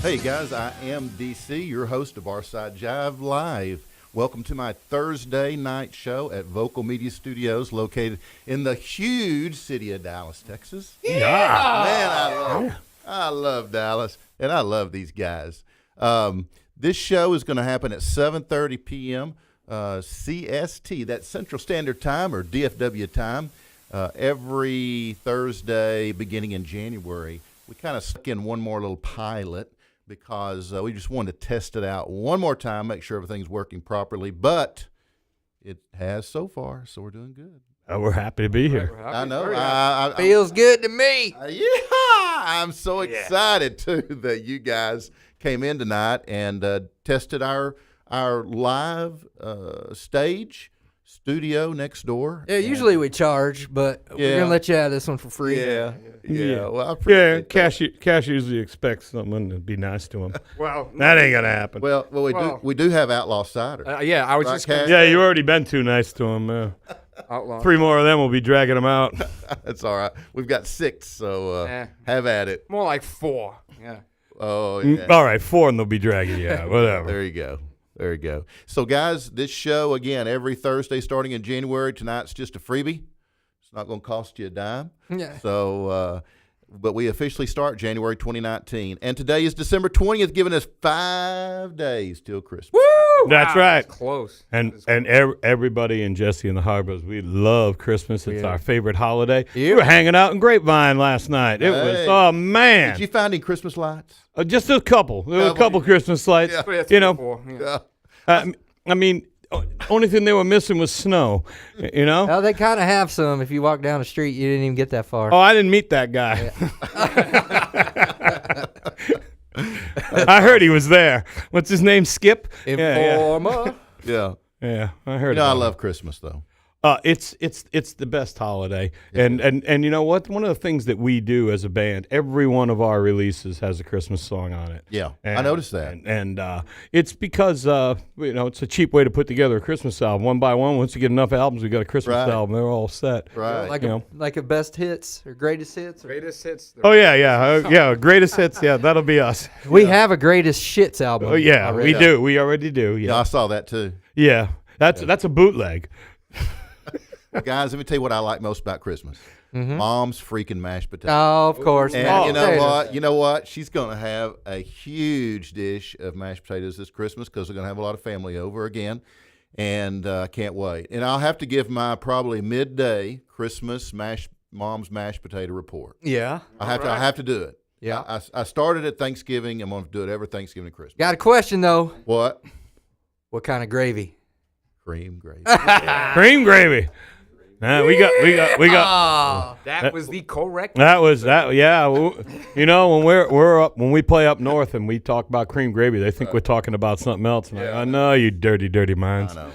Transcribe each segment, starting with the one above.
Hey guys, I am DC, your host of Barside Jive Live. Welcome to my Thursday night show at Vokal Media Studios, located in the huge city of Dallas, Texas. Yeah, man, I love Dallas, and I love these guys. This show is going to happen at 7:30 p.m. CST, that's Central Standard Time or DFW time, every Thursday beginning in January. We kind of stuck in one more little pilot because we just wanted to test it out one more time, make sure everything's working properly. But it has so far, so we're doing good. We're happy to be here. I know. Feels good to me. Yeah, I'm so excited, too, that you guys came in tonight and tested our live studio next door. Yeah, usually we charge, but we're going to let you have this one for free. Yeah. Well, I appreciate that. Cash usually expects someone to be nice to him. Well, that ain't gonna happen. Well, we do have Outlaw Cider. I was just Cash? Yeah, you already been too nice to him. outlaw. 3 more of them will be dragging him out. That's all right. We've got 6, so have at it. More like 4. Yeah. Oh, yeah. All right, 4 and they'll be dragging you out. Whatever. There you go. So, guys, this show, again, every Thursday starting in January. Tonight's just a freebie. It's not going to cost you a dime. Yeah. So, but we officially start January 2019. And today is December 20th, giving us 5 days till Christmas. Woo! That's right. Close. And everybody in Jesse and the Harbors, we love Christmas. It's our favorite holiday. Yeah. We were hanging out in Grapevine last night. It was, oh, man. Did you find any Christmas lights? Just a couple. There were a couple Christmas lights. Yeah. You know, 4, Yeah. I mean, only thing they were missing was snow, you know? Well, they kind of have some. If you walk down the street, you didn't even get that far. Oh, I didn't meet that guy. I heard he was there. What's his name? Skip? Informer. Yeah. Yeah, I heard. You know, I about love Christmas, though. It's the best holiday, and you know what? One of the things that we do as a band, every one of our releases has a Christmas song on it. Yeah, And, I noticed that. and it's because you know, it's a cheap way to put together a Christmas album. One by one, once you get enough albums, we got a Christmas album. They're all set. Right. Like a best hits or greatest hits. Greatest hits. Oh yeah, greatest hits. Yeah, that'll be us. We have a greatest shits album. Oh yeah, already. we do. We already do. Yeah, I saw that, too. Yeah, that's a bootleg. Well, guys, let me tell you what I like most about Christmas. Mom's freaking mashed potatoes. Oh, of course. And mashed potatoes. You know what? She's going to have a huge dish of mashed potatoes this Christmas because we're going to have a lot of family over again, and I can't wait. And I'll have to give my probably midday Christmas mom's mashed potato report. Yeah. I have to do it. Yeah. I started at Thanksgiving. I'm going to do it every Thanksgiving and Christmas. Got a question, though. What? What kind of gravy? Cream gravy. Cream gravy. We got. That was the correct. That was that. Yeah, you know, when we play up north and we talk about cream gravy, they think we're talking about something else. And I know, you dirty minds. I know.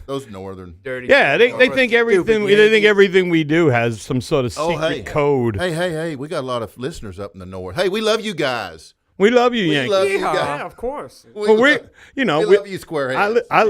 Those northern. Dirty. Yeah, they think everything. They think everything we do has some sort of secret code. Hey, we got a lot of listeners up in the north. Hey, we love you guys. We love you, Yankees. Love you Yeah, guys. of course. Well, we love you, Squareheads. I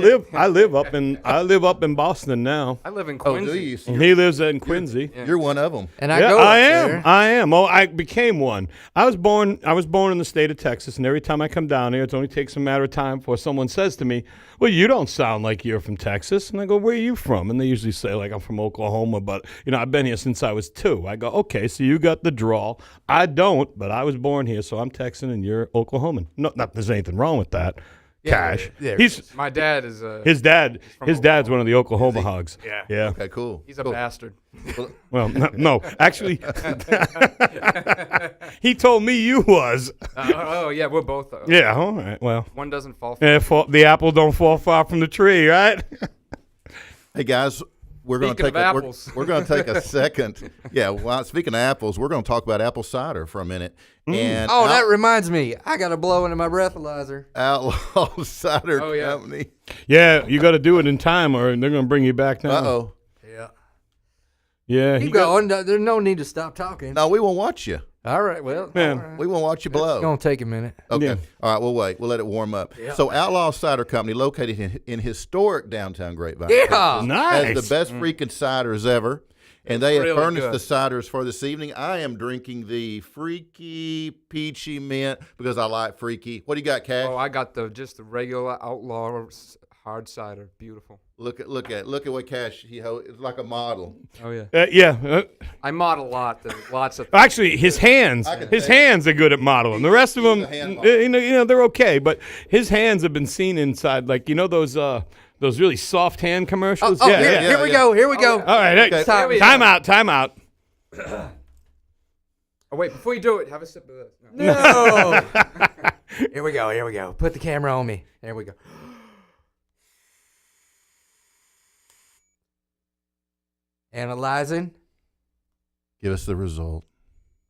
live up in Boston now. I live in Oh, Quincy. do you? And he lives in Quincy. You're one of them. And I go up there. I am. Oh, I became one. I was born in the state of Texas, and every time I come down here, it only takes a matter of time before someone says to me, "Well, you don't sound like you're from Texas." And I go, "Where are you from?" And they usually say, like, "I'm from Oklahoma," but you know, I've been here since I was 2. I go, "Okay, so you got the drawl. I don't, but I was born here, so I'm Texan and you're Oklahoman." No, not there's anything wrong with that. Cash. Yeah, My dad is His dad's one of the Oklahoma Hogs. Yeah. Okay, cool. He's a bastard. Well, no, actually, he told me you was. Oh yeah, we're both. Yeah, all right. Well, One doesn't fall. the apple don't fall far from the tree, right? Hey guys, we're going to Speaking take of apples. we're going to take a second. Yeah, well, speaking of apples, we're going to talk about apple cider for a minute. And that reminds me. I got to blow into my breathalyzer. Outlaw Cider Company. Yeah, you got to do it in time, or they're going to bring you back down. Uh-oh. Yeah. Yeah. Keep going. There's no need to stop talking. No, we won't watch you. All right. Well, Yeah. all right. We won't watch you blow. It's going to take a minute. Okay. Yeah. All right, we'll wait. We'll let it warm up. Yeah. So Outlaw Cider Company, located in historic downtown Grapevine. Yeah. Texas, Nice. has the best freaking ciders ever. And they have Really furnished good. the ciders for this evening. I am drinking the Freaky Peachy Mint because I like Freaky. What do you got, Cash? Oh, I got just the regular outlaw hard cider. Beautiful. Look at what Cash it's like a model. Oh yeah. Yeah. I model a lot. Lots of. Actually, his hands are good at modeling. The rest of them, He's a hand model. you know, they're okay. But his hands have been seen inside, like those really soft hand commercials. Here we go. Here we go. All right, hey, Okay. Here we time go. out. Time out. Oh wait, before you do it, have a sip of this. No. No. Here we go. Here we go. Put the camera on me. There we go. Analyzing. Give us the result.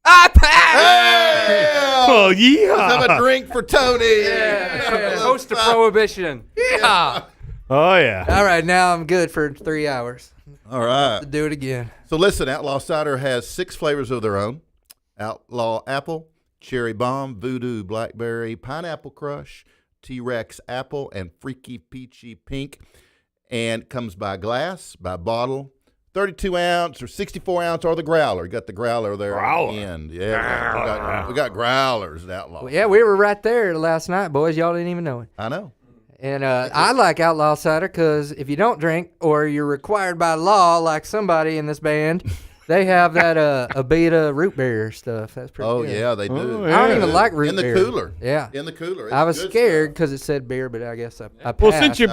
I passed. Oh Let's yeah. have a drink for Tony. Yeah. Toast to prohibition. Yeah. Oh yeah. All right, now I'm good for 3 hours. All right. Do it again. So listen, Outlaw Cider has 6 flavors of their own. Outlaw Apple, Cherry Bomb, Voodoo Blackberry, Pineapple Crush, T-Rex Apple, and Freaky Peachy Pink. And comes by glass, by bottle, 32 ounce or 64 ounce, or the growler. You got the growler there Growler. at the end. Yeah, we got growlers at Outlaw. Well, yeah, we were right there last night, boys. Y'all didn't even know it. I know. And I like Outlaw Cider because if you don't drink or you're required by law, like somebody in this band, they have that Abita root beer stuff. That's pretty Oh, good. yeah, they do. Oh, I don't yeah. even like root In the beer. cooler. Yeah. In the cooler. It's I was good scared stuff. because it said beer, but I guess I passed. Well, since you're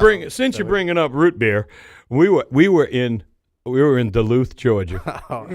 bringing up root beer, we were in Duluth, Georgia. Oh,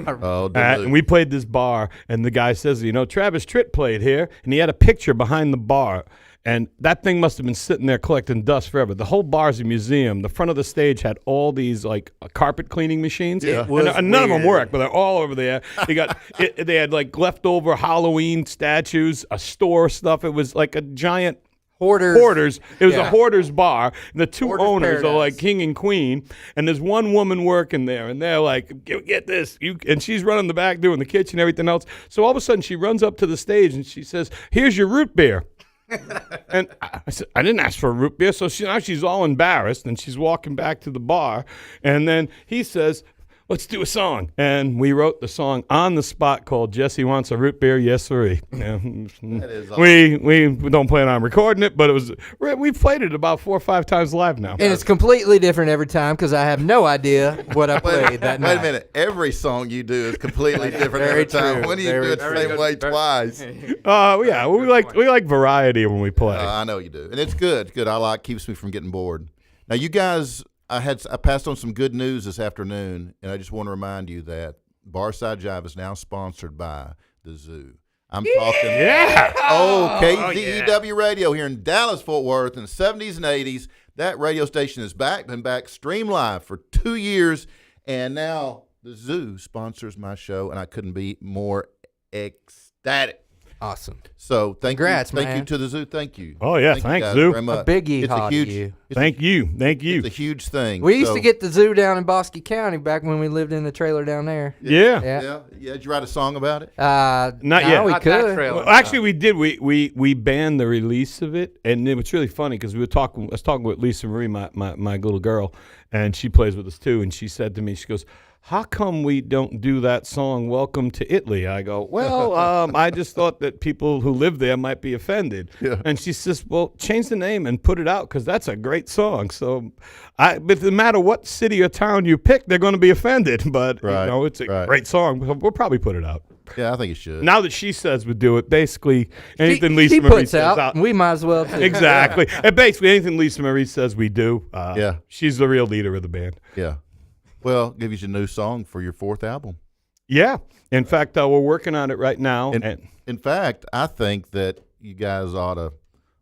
Duluth. And we played this bar, and the guy says, Travis Tritt played here, and he had a picture behind the bar. And that thing must have been sitting there collecting dust forever. The whole bar's a museum. The front of the stage had all these carpet cleaning machines. Yeah. And none of them work, but they're all over there. They had like leftover Halloween statues, a store stuff. It was like a giant hoarders. It was a hoarders bar. And the two Hoarders owners are paradise. like king and queen. And there's one woman working there, and they're like, "Get this!" And she's running the back, doing the kitchen, and everything else. So all of a sudden, she runs up to the stage and she says, "Here's your root beer." And I said, I didn't ask for a root beer. So now she's all embarrassed, and she's walking back to the bar. And then he says, "Let's do a song." And we wrote the song on the spot called Jesse Wants a Root Beer, Yes Sirree. That is awesome. We don't plan on recording it, but we've played it about 4 or 5 times live now. And it's completely different every time because I have no idea what I played that night. Wait a minute. Every song you do is completely different Very every time. true. When do you Very do it the true. same way twice? Yeah, we like variety when we play. I know you do, and it's good. It's good. Keeps me from getting bored. Now, you guys, I passed on some good news this afternoon, and I just want to remind you that Barside Jive is now sponsored by the Zoo. I'm talking KZEW Radio here in Dallas, Fort Worth in the 70s and 80s. That radio station is been back stream live for 2 years, and now the Zoo sponsors my show, and I couldn't be more ecstatic. Awesome. So Congrats, thank you man. to the Zoo. Thank you. Oh, yeah, you thanks, guys Zoo. very much. A big It's yeehaw a to huge. you. Thank you. It's a huge thing. We used So- to get the zoo down in Bosque County back when we lived in the trailer down there. Yeah. Yeah. Yeah. Did you write a song about it? Not no, yet. We Not that could. trailer. Well, actually, we did. We banned the release of it, and it was really funny because I was talking with Lisa Marie, my little girl, and she plays with us too. And she said to me, she goes, "How come we don't do that song, Welcome to Italy?" I go, "Well, I just thought that people who live there might be offended." Yeah. And she says, "Well, change the name and put it out because that's a great song." So, but no matter what city or town you pick, they're going to be offended. But Right, it's a right. great song. We'll probably put it out. Yeah, I think it should. Now that she says we do it, basically anything Lisa she Marie puts says out, we might as well too. Exactly. And basically anything Lisa Marie says we do. Yeah. She's the real leader of the band. Yeah. Well, give you a new song for your 4th album. Yeah. In fact, we're working on it right now. In fact, I think that you guys ought to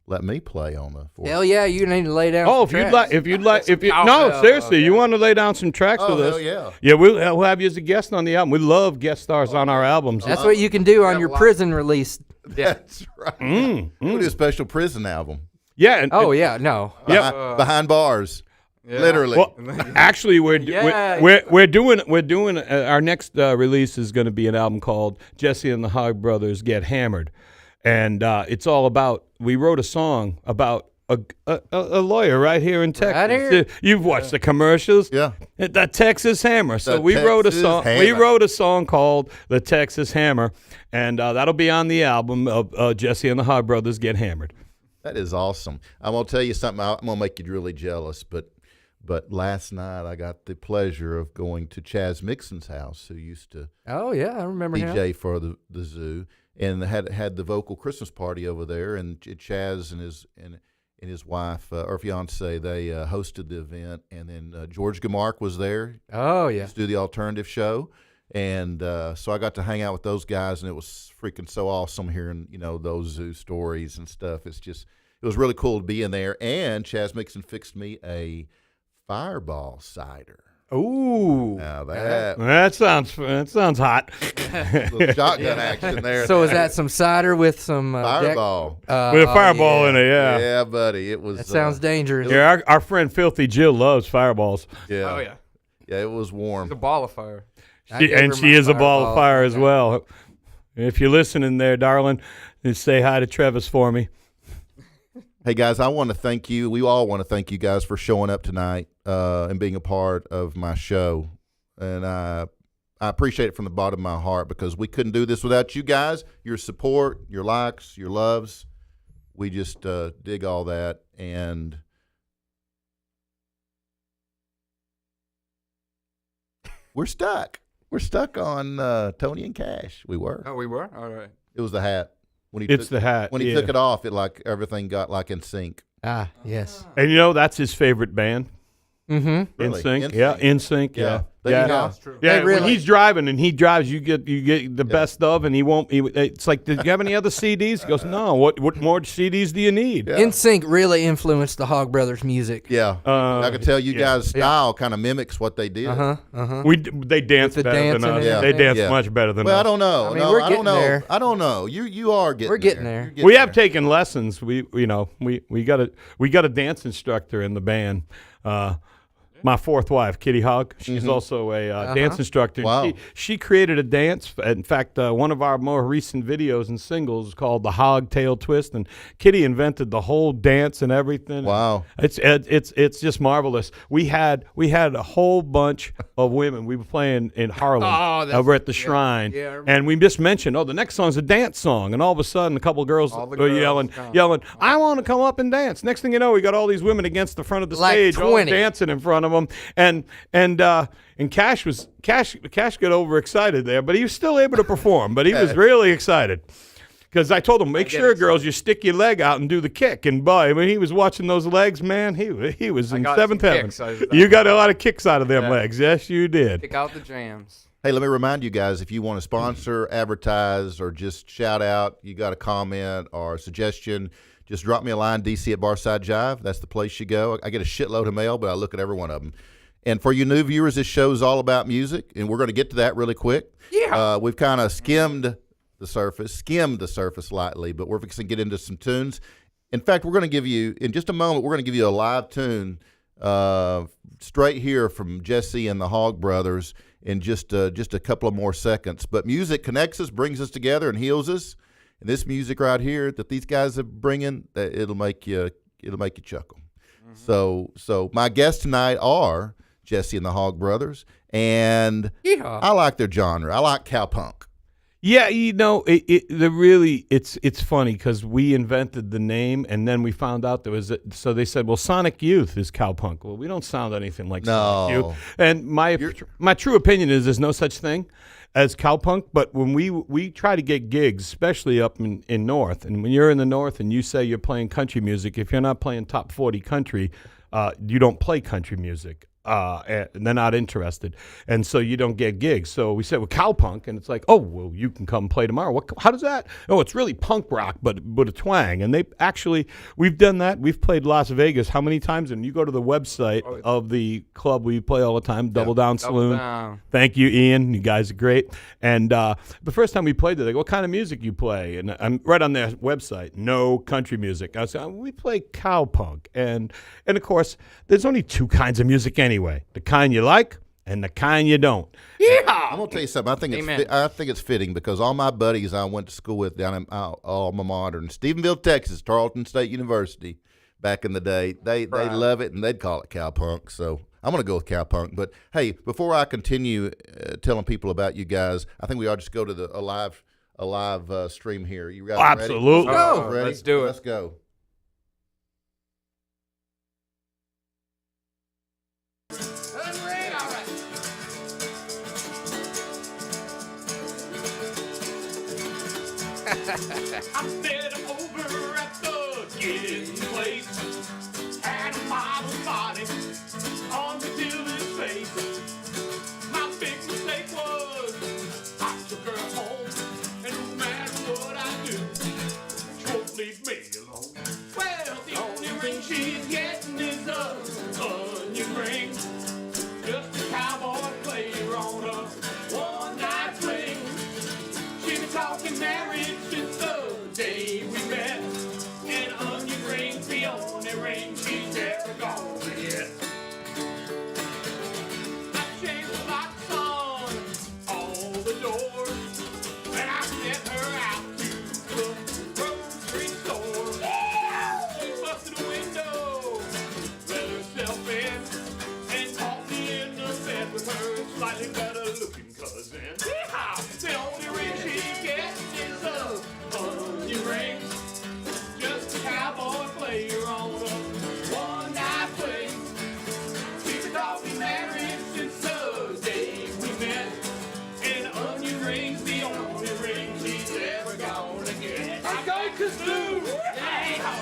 let me play on the 4th. Hell yeah, you need to lay down. Oh, some if tracks. you'd like, no, cowbell, seriously, you yeah. want to lay down some tracks Oh, with us? hell yeah. Yeah, we'll have you as a guest on the album. We love guest stars on our albums. That's what you can do on have your a lot. prison release. That's right. We'll do a special prison album. Yeah. And, Oh yeah, no. Behind bars. Literally. Well, actually, we're doing our next release is going to be an album called Jesse and the Hogg Brothers Get Hammered, and it's all about. We wrote a song about a lawyer right here in Texas. Right here. You've watched the commercials. Yeah. The Texas Hammer. So The we wrote a Texas song. We Hammer. wrote a song called "The Texas Hammer," and that'll be on the album of Jesse and the Hogg Brothers Get Hammered. That is awesome. I'm gonna tell you something. I'm gonna make you really jealous, but last night I got the pleasure of going to Chaz Mixon's house, who used to Oh yeah, I remember him. DJ for the zoo, and had the Vokal Christmas party over there. And Chaz and his wife or fiance, they hosted the event, and then George Gamark was there. Oh yeah. To do the alternative show, and so I got to hang out with those guys, and it was freaking so awesome hearing those zoo stories and stuff. It was really cool to be in there. And Chaz Mixon fixed me a Fireball cider. Ooh, Now that that sounds hot. little shotgun action there. So is that some cider with some Fireball? With a fireball in it, yeah. Yeah, buddy. It was. That sounds dangerous. Yeah, our friend Filthy Jill loves fireballs. Yeah. Oh yeah. Yeah, it was It's a warm. ball of fire. I gave her She my is a ball of Fireball. fire as well. If you're listening there, darling, just say hi to Travis for me. Hey guys, I want to thank you. We all want to thank you guys for showing up tonight and being a part of my show. And I appreciate it from the bottom of my heart, because we couldn't do this without you guys, your support, your likes, your loves. We just dig all that. And we're stuck. We're stuck on Tony and Cash. We were. Oh, we were? All right. It was the hat. When he It's took, the hat. when he yeah. took it off, everything got like in sync. Ah yes. And that's his favorite band. Mm-hmm. Really? In sync. NSYNC. Yeah, in sync. Yeah. They- Yeah. yeah. That's true. Yeah, They when really- he's driving and he drives, you get the best of, and he won't. It's like, did you have any other CDs? He goes, no. What more CDs do you need? Yeah. NSYNC really influenced the Hogg Brothers music. Yeah. I can tell you yeah. guys' style kind of mimics what they did. They dance With the better than dancing us. and They everything. dance Yeah. much better than Well, us. I don't know. I mean, no, we're I don't getting know. there. I don't know. You are getting. We're getting there. You're getting We have there. taken lessons. We got a dance instructor in the band. My fourth wife, Kitty Hogg, she's also a dance instructor. Wow. She created a dance. In fact, one of our more recent videos and singles is called the Hogg Tail Twist, and Kitty invented the whole dance and everything. Wow. It's just marvelous. We had a whole bunch of women. We were playing in Harlem over at the Shrine, yeah, I remember. and we just mentioned, the next song's a dance song, and all of a sudden, a couple of girls All the were girls yelling, "I want to come up and dance!" Next thing you know, we got all these women against the front of the Like stage, all 20. dancing in front of them, and Cash got overexcited there, but he was still able to perform. But he was really excited. Because I told him, make sure, girls, you stick your leg out and do the kick. And boy, when he was watching those legs, man, he was in got seventh some heaven. kicks out of that. You got a lot of kicks out of them Yeah. legs. Yes, you did. Pick out the jams. Hey, let me remind you guys, if you want to sponsor, advertise, or just shout out, you got a comment or a suggestion, just drop me a line, DC at Barside Jive. That's the place you go. I get a shitload of mail, but I look at every one of them. And for you new viewers, this show is all about music, and we're going to get to that really quick. Yeah. We've kind of skimmed the surface lightly, but we're fixing to get into some tunes. In fact, we're going to give you, in just a moment, we're going to give you a live tune straight here from Jesse and the Hogg Brothers in just a couple of more seconds. But music connects us, brings us together, and heals us. And this music right here that these guys are bringing, it'll make you chuckle. So my guests tonight are Jesse and the Hogg Brothers, and I like their genre. I like cowpunk. Yeah, it's funny because we invented the name, and then we found out so they said, well, Sonic Youth is cowpunk. Well, we don't sound anything like Sonic No. Youth. And my true opinion is there's no such thing as cowpunk, but when we try to get gigs, especially up in North, and when you're in the North and you say you're playing country music, if you're not playing top 40 country, you don't play country music. And they're not interested, and so you don't get gigs. So we said, well, cowpunk, and it's like, oh, well, you can come play tomorrow. How does that? Oh, it's really punk rock, but a twang. And we've done that. We've played Las Vegas how many times? And you go to the website of the club we play all the time, Double Down Saloon. Down. Thank you, Ian. You guys are great. And the first time we played there, they go, what kind of music you play? And I'm right on their website, no country music. I said, we play cowpunk. And of course, there's only two kinds of music anyway, the kind you like and the kind you don't. I'm gonna tell you something. Amen. I think it's fitting because all my buddies I went to school with down in alma mater in Stephenville, Texas, Tarleton State University. back in the day. They love it, and they'd call it cowpunk. So I'm going to go with cowpunk. But, hey, before I continue telling people about you guys, I think we ought to just go to a live stream here. You guys ready? Absolutely. Ready? Let's do it. Let's go. I met him over at the getting place. Had a model body on the dealer's face. My big mistake was I took her home, and no matter what I do, she won't leave me alone. Well, the only ring she's getting is a onion ring. Just a cowboy player on a one-night fling. She been talking marriage since the day we met. An onion ring's the only ring she's ever gonna get. I changed the locks on all the doors, and I sent her out to the grocery store. She busted a window, let herself in, and caught me in the bed with her slightly better looking cousin. Yeehaw! The only ring she gets is a onion ring. Just a cowboy player on a one-night fling. She's been talking marriage since the day we met. An onion ring's the only ring she's ever gonna get. I go kazoo! Yeehaw!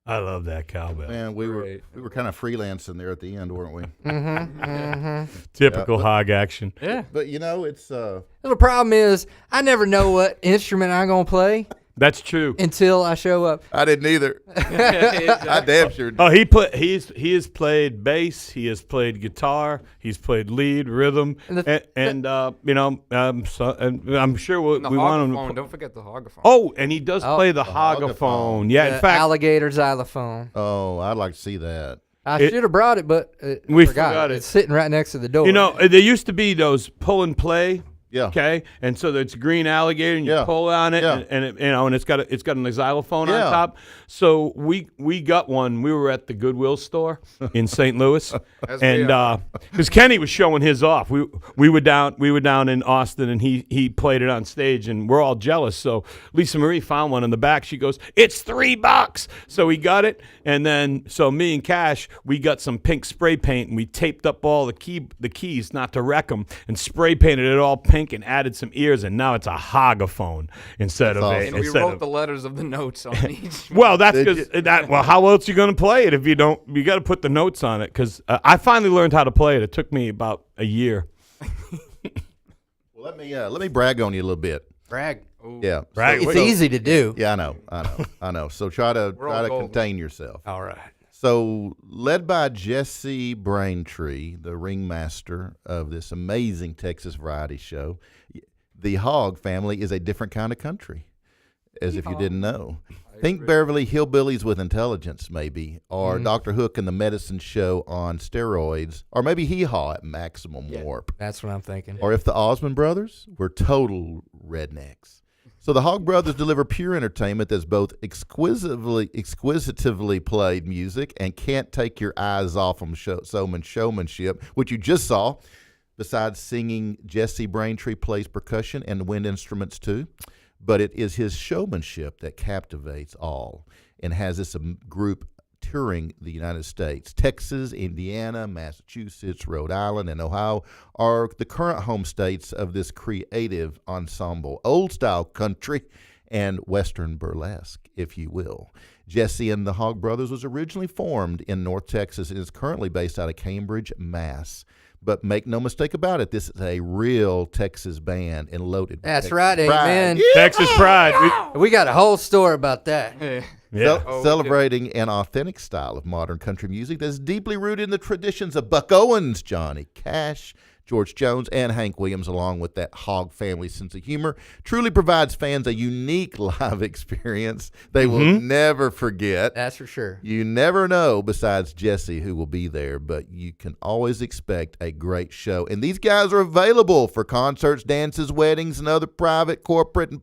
I love that cowbell. Man, we were kind of freelancing there at the end, weren't we? Typical Hogg action. Yeah. But, you know, it's The problem is I never know what instrument I'm going to play That's true. until I show up. I didn't either. I damn sure did. Oh, he has played bass. He has played guitar. He's played lead, rhythm, and I'm sure And the we want him to. hoggophone, don't forget the hoggophone. Oh, and he does play the hoggophone. Yeah, in The fact, alligator xylophone. Oh, I'd like to see that. I should have brought it, but We forgot forgot it. It's sitting right next to the door. you know, there used to be those pull and play. Yeah. Okay, and so it's green alligator, and you Yeah. pull on it, Yeah. and it's got a xylophone Yeah. on top. So we got one. We were at the Goodwill store in St. Louis, As we and are. because Kenny was showing his off. We were down in Austin, and he played it on stage, and we're all jealous. So Lisa Marie found one in the back. She goes, "It's $3." So we got it, and then so me and Cash, we got some pink spray paint, and we taped up all the keys not to wreck them, and spray painted it all pink and added some ears, and now it's a hoggophone instead That's of awesome. And we instead wrote of. the letters of the notes on each. Well, that's because well, how else you gonna play it if you don't? You got to put the notes on it. Because I finally learned how to play it. It took me about a year. Well, let me brag on you a little bit. Brag. Yeah. Brag. It's So- easy to do. Yeah, I know. So try to We're all golden. contain yourself. All right. So, led by Jesse Braintree, the ringmaster of this amazing Texas variety show, the Hogg family is a different kind of country, as if you didn't know. Think Beverly Hillbillies with intelligence, maybe, or Dr. Hook and the Medicine Show on steroids, or maybe Hee Haw at maximum warp. That's what I'm thinking. Or if the Osmond brothers were total rednecks. So the Hogg brothers deliver pure entertainment that's both exquisitively played music and can't take your eyes off from showmanship, which you just saw. Besides singing, Jesse Braintree plays percussion and wind instruments too. But it is his showmanship that captivates all and has this group touring the United States. Texas, Indiana, Massachusetts, Rhode Island, and Ohio are the current home states of this creative ensemble. Old-style country and Western burlesque, if you will. Jesse and the Hogg Brothers was originally formed in North Texas and is currently based out of Cambridge, Mass. But make no mistake about it, this is a real Texas band and loaded. with That's Texas right, pride. amen. Yeah. Texas Pride. We got a whole story about that. Yeah. Celebrating an authentic style of modern country music that's deeply rooted in the traditions of Buck Owens, Johnny Cash, George Jones, and Hank Williams, along with that Hogg family sense of humor, truly provides fans a unique live experience they will never forget. That's for sure. You never know, besides Jesse, who will be there, but you can always expect a great show. And these guys are available for concerts, dances, weddings, and other private, corporate,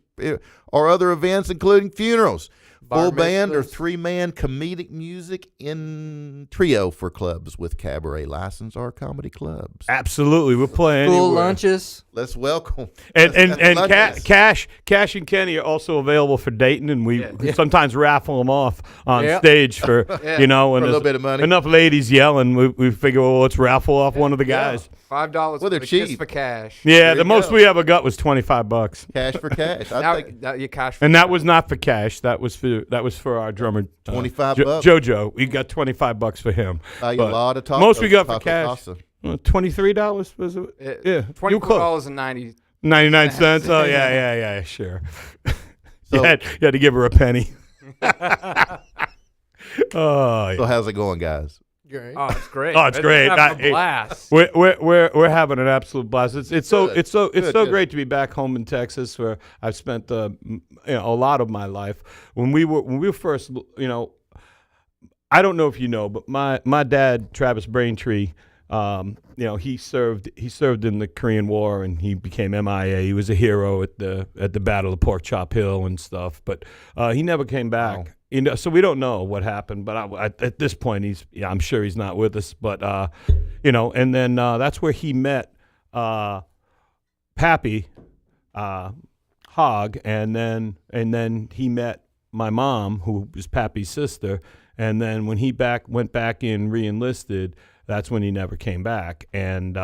or other events, including funerals. Full band or 3-man comedic music in trio for clubs with cabaret license or comedy clubs. Absolutely. We'll play Full anywhere. lunches. Let's welcome. And lunches. Cash and Kenny are also available for Dayton, and we sometimes raffle them off on stage for you know, when For a there's little bit of money. enough ladies yelling. We figure, well, let's raffle off one of the guys. $5 Well, they're for the kiss cheap. for cash. Yeah, There the you most go. we ever got was $25, Cash for cash. Now, I'd take now you cash for and that was not for Cash. That was for our drummer, $25 bucks. JoJo. We got $25 for him. buy you a But lot of tacos. most we got for Taco cash. Casa. $23 was it? Yeah, you close. $24.90. 99 cents. Oh yeah, sure. So- you had to give her a penny. Oh, yeah. So how's it going, guys? Great. Oh, it's great. Oh, it's great. Having Hey, a blast. We're having an absolute blast. It's so Good. great to be back home in Texas, where I've spent a lot of my life. When we were first, I don't know if you know, but my dad, Travis Braintree, he served in the Korean War and he became MIA. He was a hero at the Battle of Pork Chop Hill and stuff, but he never came back. Wow. So we don't know what happened, but at this point, I'm sure he's not with us. But and then that's where he met Pappy Hogg, and then he met my mom, who was Pappy's sister. And then when he went back in, re-enlisted, that's when he never came back. And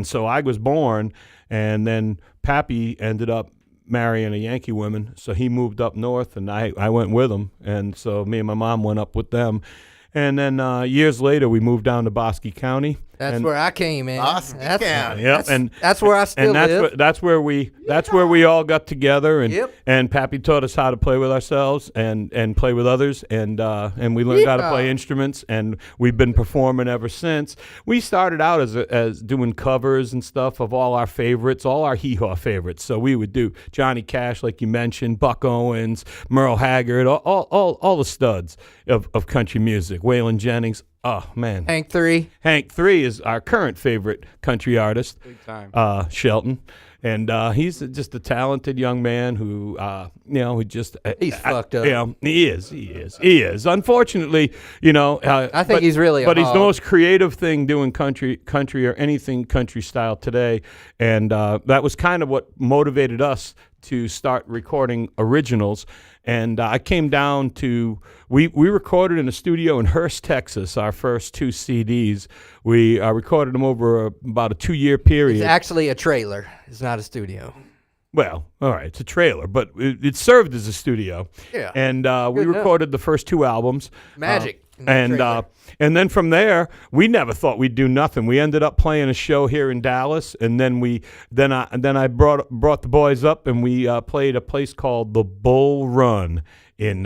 so I was born, and then Pappy ended up marrying a Yankee woman, so he moved up north, and I went with him, and so me and my mom went up with them, and then years later we moved down to Bosque County. That's and, where I came in. Bosque County. Yep, and That's where I still live. that's where we all got together, and Yep. and Pappy taught us how to play with ourselves and play with others, and we learned how to play instruments, and we've been performing ever since. We started out as doing covers and stuff of all our favorites, all our hee-haw favorites. So we would do Johnny Cash, like you mentioned, Buck Owens, Merle Haggard, all the studs of country music. Waylon Jennings. Oh man, Hank 3. Hank 3 is our current favorite country artist. Big time. Shelton, and he's just a talented young man who who just He's fucked up. Yeah, he is. Unfortunately, I think he's really a but he's the hog. most creative thing doing country or anything country style today, and that was kind of what motivated us to start recording originals. And I came down to, we recorded in a studio in Hurst, Texas, our first 2 CDs. We recorded them over about a 2-year period. It's actually a trailer. It's not a studio. Well, all right, it's a trailer, but it served as a studio. Yeah. And we Good enough. recorded the first 2 albums. Magic. in the trailer. And then from there, we never thought we'd do nothing. We ended up playing a show here in Dallas, and then I brought the boys up, and we played a place called the Bull Run in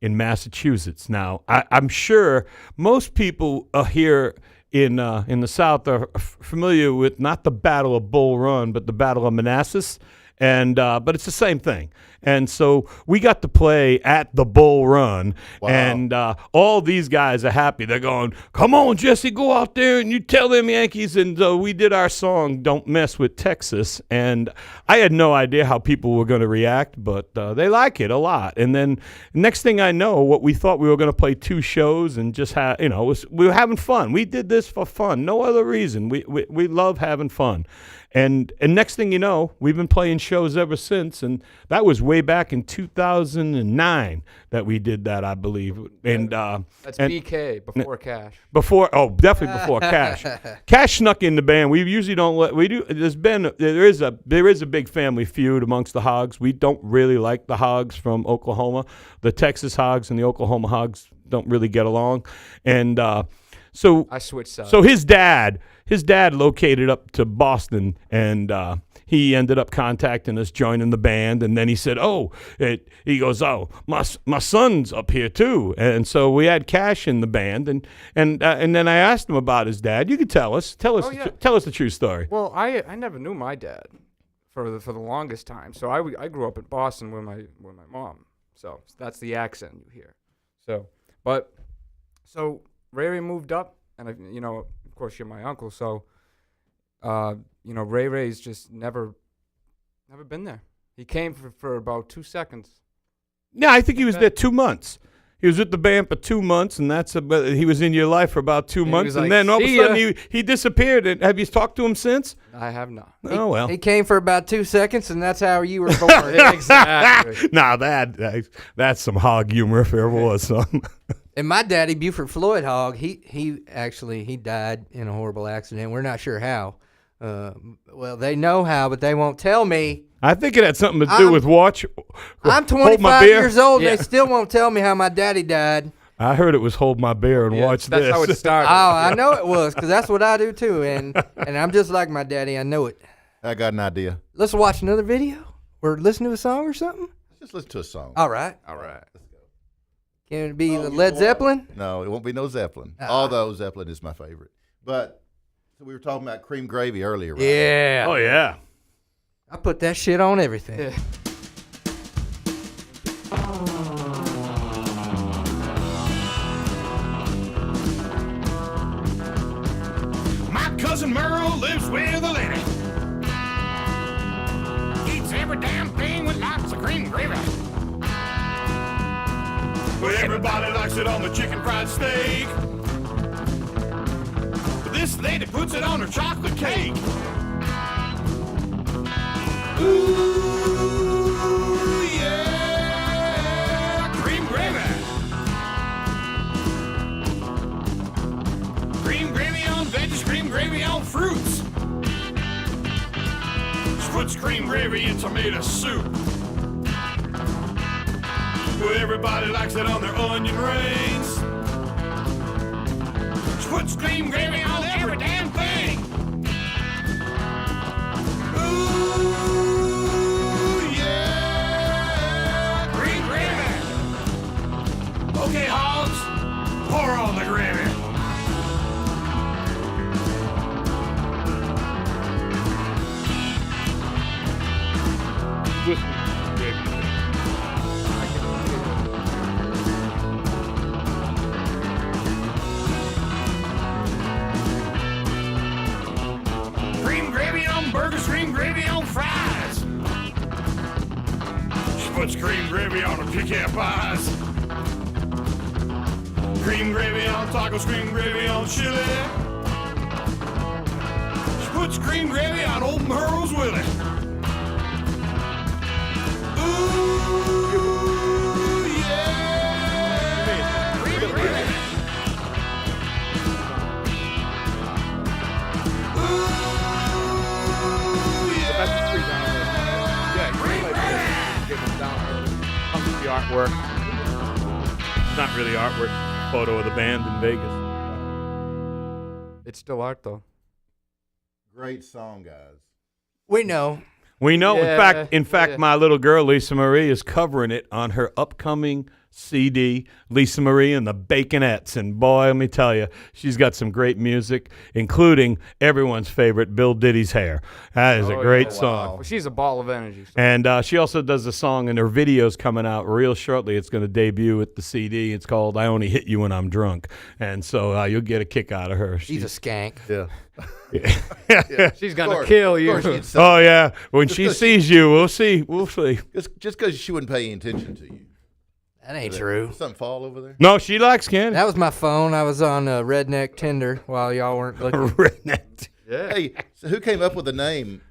Massachusetts. Now, I'm sure most people here in the South are familiar with not the Battle of Bull Run, but the Battle of Manassas. But it's the same thing. And so we got to play at the Bull Run, and all these guys are happy. They're going, "Come on, Jesse, go out there and you tell them Yankees." And we did our song, "Don't Mess with Texas." And I had no idea how people were going to react, but they like it a lot. And then next thing I know, what we thought we were going to play 2 shows and just we were having fun. We did this for fun, no other reason. We love having fun. And next thing you know, we've been playing shows ever since, and that was way back in 2009 that we did that, I believe. And That's BK before Cash. Definitely before Cash. Cash snuck in the band. We usually don't let we do. There is a big family feud amongst the Hoggs. We don't really like the Hoggs from Oklahoma. The Texas Hoggs and the Oklahoma Hoggs don't really get along, and so I switched sides. So his dad located up to Boston, and he ended up contacting us, joining the band, and then he said, he goes, my son's up here too, and so we had Cash in the band, and then I asked him about his dad. You could tell us the true story. Well, I never knew my dad for the longest time. So I grew up in Boston with my mom. So that's the accent you hear. So Ray Ray moved up, and of course you're my uncle. So Ray Ray's just never been there. He came for about 2 seconds. Yeah, I think he was there 2 months. He was with the band for 2 months, and he was in your life for about 2 months, and then all of a sudden he disappeared. And have you talked to him since? I have not. Oh, well. He came for about 2 seconds, and that's how you were born. Exactly. Nah, that's some Hogg humor if there was some. And my daddy, Buford Floyd Hogg, he died in a horrible accident. We're not sure how. Well, they know how, but they won't tell me. I think it had something to do with I'm Hold My 25 Beer. years old, and they still won't tell me how my daddy died. I heard it was Hold My Beer and watch that's this. how it started. Oh, I know it was, because that's what I do too, and I'm just like my daddy. I know it. I got an idea. Let's watch another video or listen to a song or something. Just listen to a song. All right. Can it be the Led Zeppelin? No, it won't be no Zeppelin. Although Zeppelin is my favorite. But so we were talking about cream gravy earlier, right? Yeah. Oh, yeah. I put that shit on everything. Yeah. My cousin Merle lives with a lady. Eats every damn thing with lots of cream gravy. But everybody likes it on the chicken fried steak. But this lady puts it on her chocolate cake. Ooh, yeah, cream gravy. Cream gravy on veggies, cream gravy on fruits. She puts cream gravy in tomato soup. But everybody likes it on their onion rings. She puts cream gravy on every damn thing. Ooh, yeah, cream gravy. Okay, Hogs, pour on the gravy. Cream gravy on burgers, cream gravy on fries. She puts cream gravy on her pecan pies. Cream gravy on tacos, cream gravy on chili. She puts cream gravy on old Merle's Willie. Ooh, yeah, cream gravy. The artwork. Not really artwork. Photo of the band in Vegas. It's still art, though. Great song, guys. We know. We know. Yeah, In fact, my little girl Lisa Marie is covering it on her upcoming CD, Lisa Marie and the Baconettes. And boy, let me tell you, she's got some great music, including everyone's favorite, Bill Diddy's Hair. That is a great song. Well, she's a ball of energy. So. And she also does a song, and her video's coming out real shortly. It's going to debut at the CD. It's called I Only Hit You When I'm Drunk. And so you'll get a kick out of her. She's a skank. Yeah. She's going to kill you. Oh, yeah. When she sees you, we'll see. We'll see. Just because she wouldn't pay any attention to you. That ain't true. Something fall over there? No, she likes candy. That was my phone. I was on Redneck Tinder while y'all weren't looking. Redneck. Yeah. Hey, so who came up with the name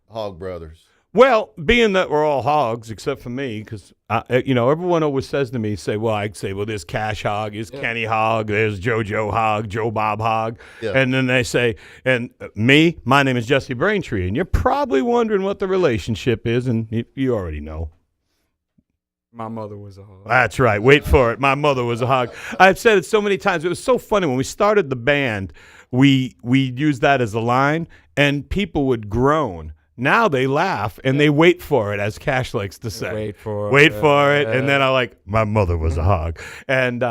Hogg Brothers? Well, being that we're all hogs except for me, because everyone always says to me, well, there's Cash Hogg, there's Kenny Hogg, there's JoJo Hogg, Joe Bob Hogg, and then they say, and my name is Jesse Braintree, and you're probably wondering what the relationship is, and you already know. My mother was a hog. That's right. Wait for it. My mother was a hog. I've said it so many times. It was so funny when we started the band. We used that as a line, and people would groan. Now they laugh and they wait for it, as Cash likes to say. Wait for it, and then I like, my mother was a hog, and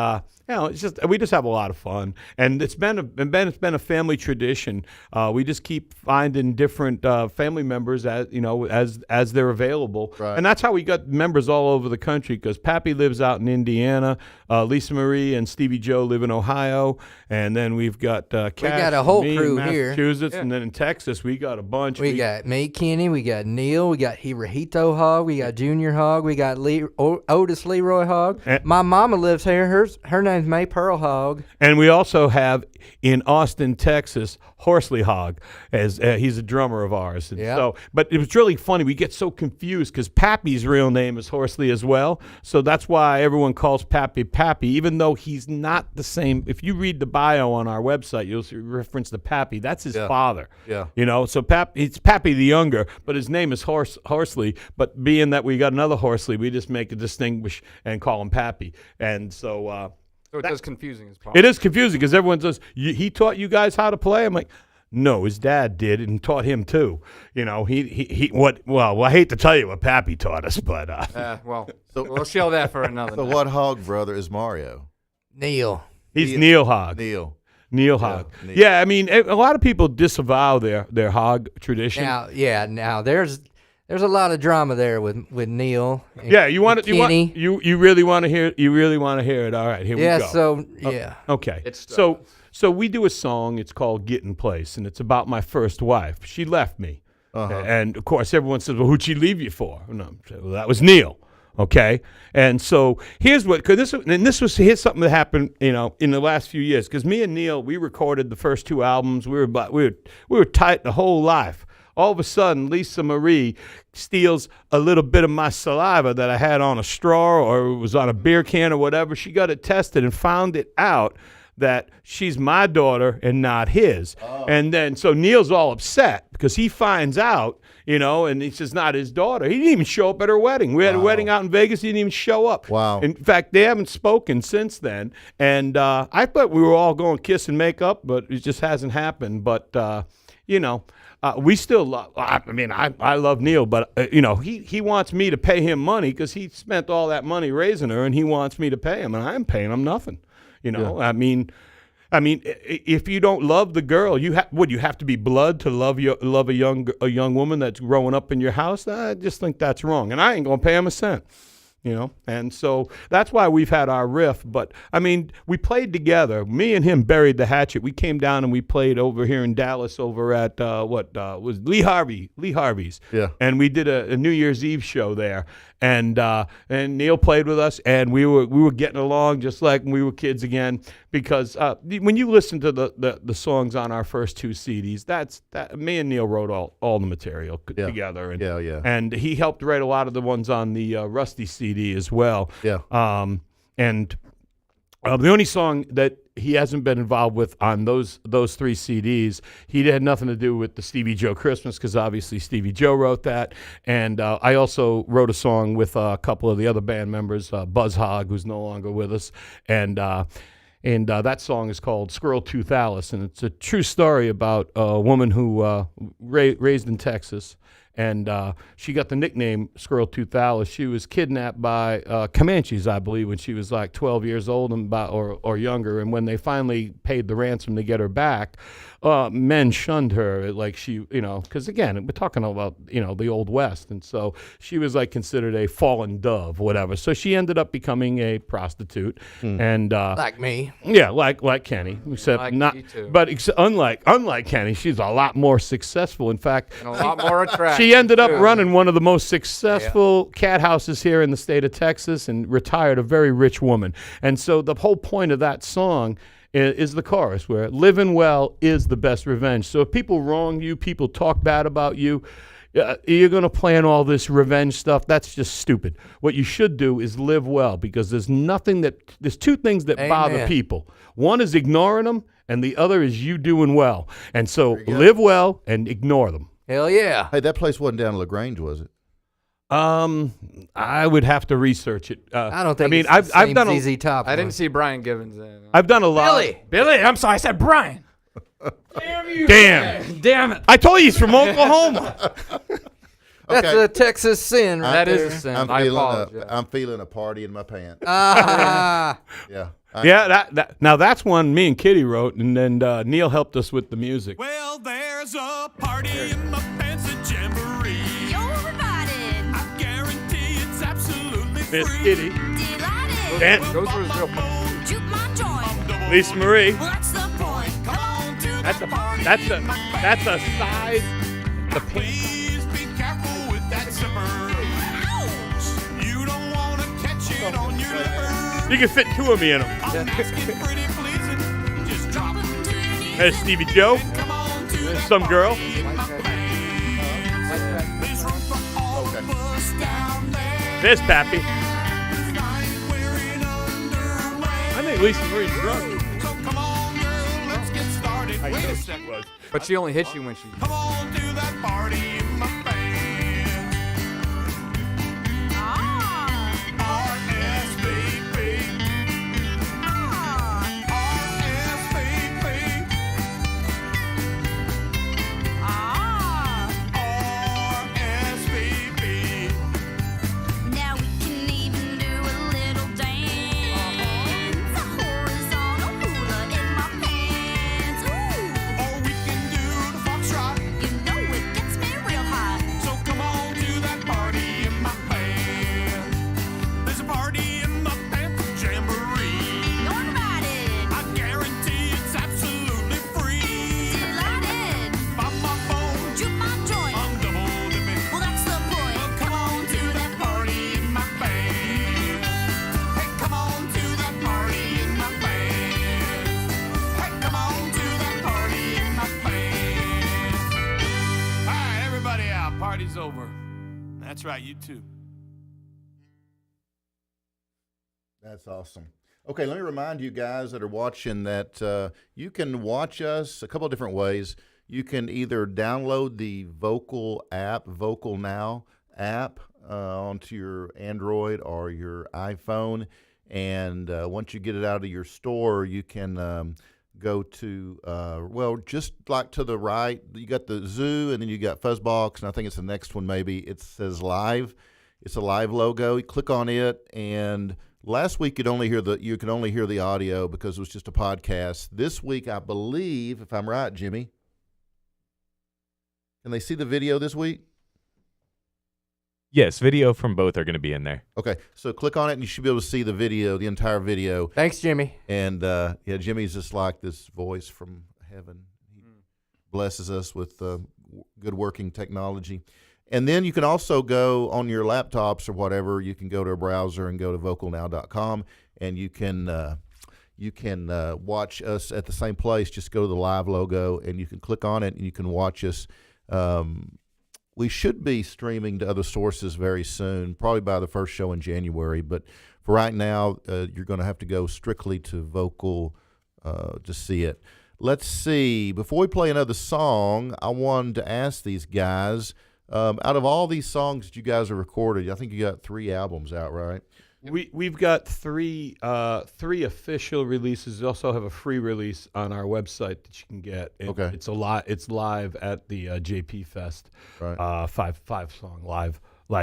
it's just we just have a lot of fun, and it's been a family tradition. We just keep finding different family members as they're available, Right. and that's how we got members all over the country. Because Pappy lives out in Indiana, Lisa Marie and Stevie Joe live in Ohio, and then we've got Cash. We got a whole and me crew in here. Massachusetts, and then in Texas we got a bunch. We got me, Kenny, we got Neil, we got Hirohito Hogg, we got Junior Hogg, we got Otis Leroy Hogg. And- My mama lives here. Her name's May Pearl Hogg. And we also have in Austin, Texas, Horsley Hogg, as he's a drummer of ours. And Yeah. So, but it was really funny. We get so confused because Pappy's real name is Horsley as well. So that's why everyone calls Pappy Pappy, even though he's not the same. If you read the bio on our website, you'll see reference to Pappy. That's his father. Yeah. So it's Pappy the younger, but his name is Horsley. But being that we got another Horsley, we just make a distinguish and call him Pappy. And so. So it's as confusing as possible. It is confusing because everyone says, he taught you guys how to play? I'm like, no, his dad did and taught him too. Well, I hate to tell you what Pappy taught us, but. We'll show that for another So night. what hog brother is Mario? Neil. He's Neil Hogg. Neil Hogg. Neil. Yeah, I mean, a lot of people disavow their hog tradition. Now there's a lot of drama there with Neil. And Yeah, you want to Kenny. you really want to hear it. All right, here we go. So yeah. Okay. It's So we do a song. It's called "Get in Place," and it's about my first wife. She left me, and of course everyone says, "Well, who'd she leave you for?" And I say, well, that was Neil. Okay, and so here's here's something that happened, in the last few years. Because me and Neil, we recorded the first two albums. We were tight the whole life. All of a sudden, Lisa Marie steals a little bit of my saliva that I had on a straw or it was on a beer can or whatever. She got it tested and found it out that she's my daughter and not his. Oh. And then, so Neil's all upset because he finds out, and he says not his daughter. He didn't even show up at her wedding. We had a wedding out in Vegas. He didn't even show up. Wow. In fact, they haven't spoken since then. And I thought we were all going to kiss and make up, but it just hasn't happened. But, we still love. I love Neil, but he wants me to pay him money because he spent all that money raising her, and he wants me to pay him, and I'm paying him nothing. I mean, if you don't love the girl, you have to be blood to love a young woman that's growing up in your house? I just think that's wrong, and I ain't gonna pay him a cent. And so that's why we've had our riff. But I mean, we played together. Me and him buried the hatchet. We came down and we played over here in Dallas over at was Lee Harvey's. Yeah. And we did a New Year's Eve show there. And Neil played with us, and we were getting along just like when we were kids again. Because when you listen to the songs on our first two CDs, that me and Neil wrote all the material together. And, and he helped write a lot of the ones on the Rusty CD as well. Yeah. And the only song that he hasn't been involved with on those three CDs, he had nothing to do with the Stevie Joe Christmas because obviously Stevie Joe wrote that. And I also wrote a song with a couple of the other band members, Buzz Hogg, who's no longer with us. And that song is called Squirrel Tooth Alice. And it's a true story about a woman who raised in Texas. And she got the nickname Squirrel Tooth Alice. She was kidnapped by Comanches, I believe, when she was like 12 years old or younger. And when they finally paid the ransom to get her back, men shunned her like she, because again, we're talking about, the Old West. And so she was like considered a fallen dove, whatever. So she ended up becoming a prostitute. And Like me. yeah, like Kenny, except Like not. me too. But unlike Kenny, she's a lot more successful. In fact, And a lot more attractive. she ended up too. running one of the most successful cat houses here in the state of Texas and retired a very rich woman. And so the whole point of that song is the chorus where living well is the best revenge. So if people wrong you, people talk bad about you, you're going to plan all this revenge stuff. That's just stupid. What you should do is live well, because there's two things that bother people. One is ignoring them, and the other is you doing well. And so live well and ignore them. Hell yeah. Hey, that place wasn't down in LaGrange, was it? I would have to research it. I don't think. I mean, it's the I've same done ZZ Top. I didn't see Brian Givens in. I've done a lot. Billy. I'm sorry. I said Brian. Damn you. Damn it. I told you he's from Oklahoma. That's Okay. a Texas sin, right That there. is a sin. I'm I feeling apologize. I'm feeling a party in my pants. Ah, Yeah. Yeah, now that's one me and Kitty wrote, and then Neil helped us with the music. Well, there's a party in my pants at Jamboree. You're invited. I guarantee it's absolutely Miss free. Kitty, Delighted. Dan, Those were his real. Juke my joint. Lisa Marie. Well, that's the point. Come on to the party. That's a size. The Please be careful with that zipper. Ouch. You don't want to catch it on your liver. You can fit two of me in them. I'm asking pretty pleasing. Just drop it to your knees. There's Stevie Joe. Come on to There's the some girl. party in my pants. There's room for all of us down there. There's Pappy. I'm wearing underwear. I think Lisa Marie's drunk. So come on, girl, let's get started. Wait a second. But she only hits you when she. Come on to that party in my pants. Ah. RSVP. Ah. RSVP. Ah. RSVP. Now we can even do a little dance. A horizontal hula in my pants. Ooh. Or we can do the foxtrot. You know it gets me real hot. So come on to that party in my pants. There's a party in my pants jamboree. You're invited. I guarantee it's absolutely free. Delighted. Pop my phone. Juke my joint. I'm double dipping. Well, that's the point. Well, come on to that party in my pants. Hey, come on to that party in my pants. Hey, come on to that party in my pants. All right, everybody out. Party's over. That's right, you too. That's awesome. Okay, let me remind you guys that are watching that you can watch us a couple of different ways. You can either download the Vokal app, Vokal Now app, onto your Android or your iPhone. And once you get it out of your store, you can go to, just like to the right, you got the Zoo, and then you got Fuzzbox, and I think it's the next one maybe. It says Live. It's a live logo. You click on it, and last week you could only hear the audio because it was just a podcast. This week, I believe, if I'm right, Jimmy, can they see the video this week? Yes, video from both are going to be in there. Okay, so click on it, and you should be able to see the video, the entire video. thanks, Jimmy. And Jimmy's just like this voice from heaven. He blesses us with good working technology. And then you can also go on your laptops or whatever. You can go to a browser and go to vocalnow.com, and you can watch us at the same place. Just go to the live logo, and you can click on it, and you can watch us. We should be streaming to other sources very soon, probably by the first show in January. But for right now, you're going to have to go strictly to Vokal to see it. Let's see. Before we play another song, I wanted to ask these guys, out of all these songs that you guys have recorded, I think you got 3 albums out, right? We've got three official releases. We also have a free release on our website that you can get. Okay. It's live at the JP Fest. Right. 5-song live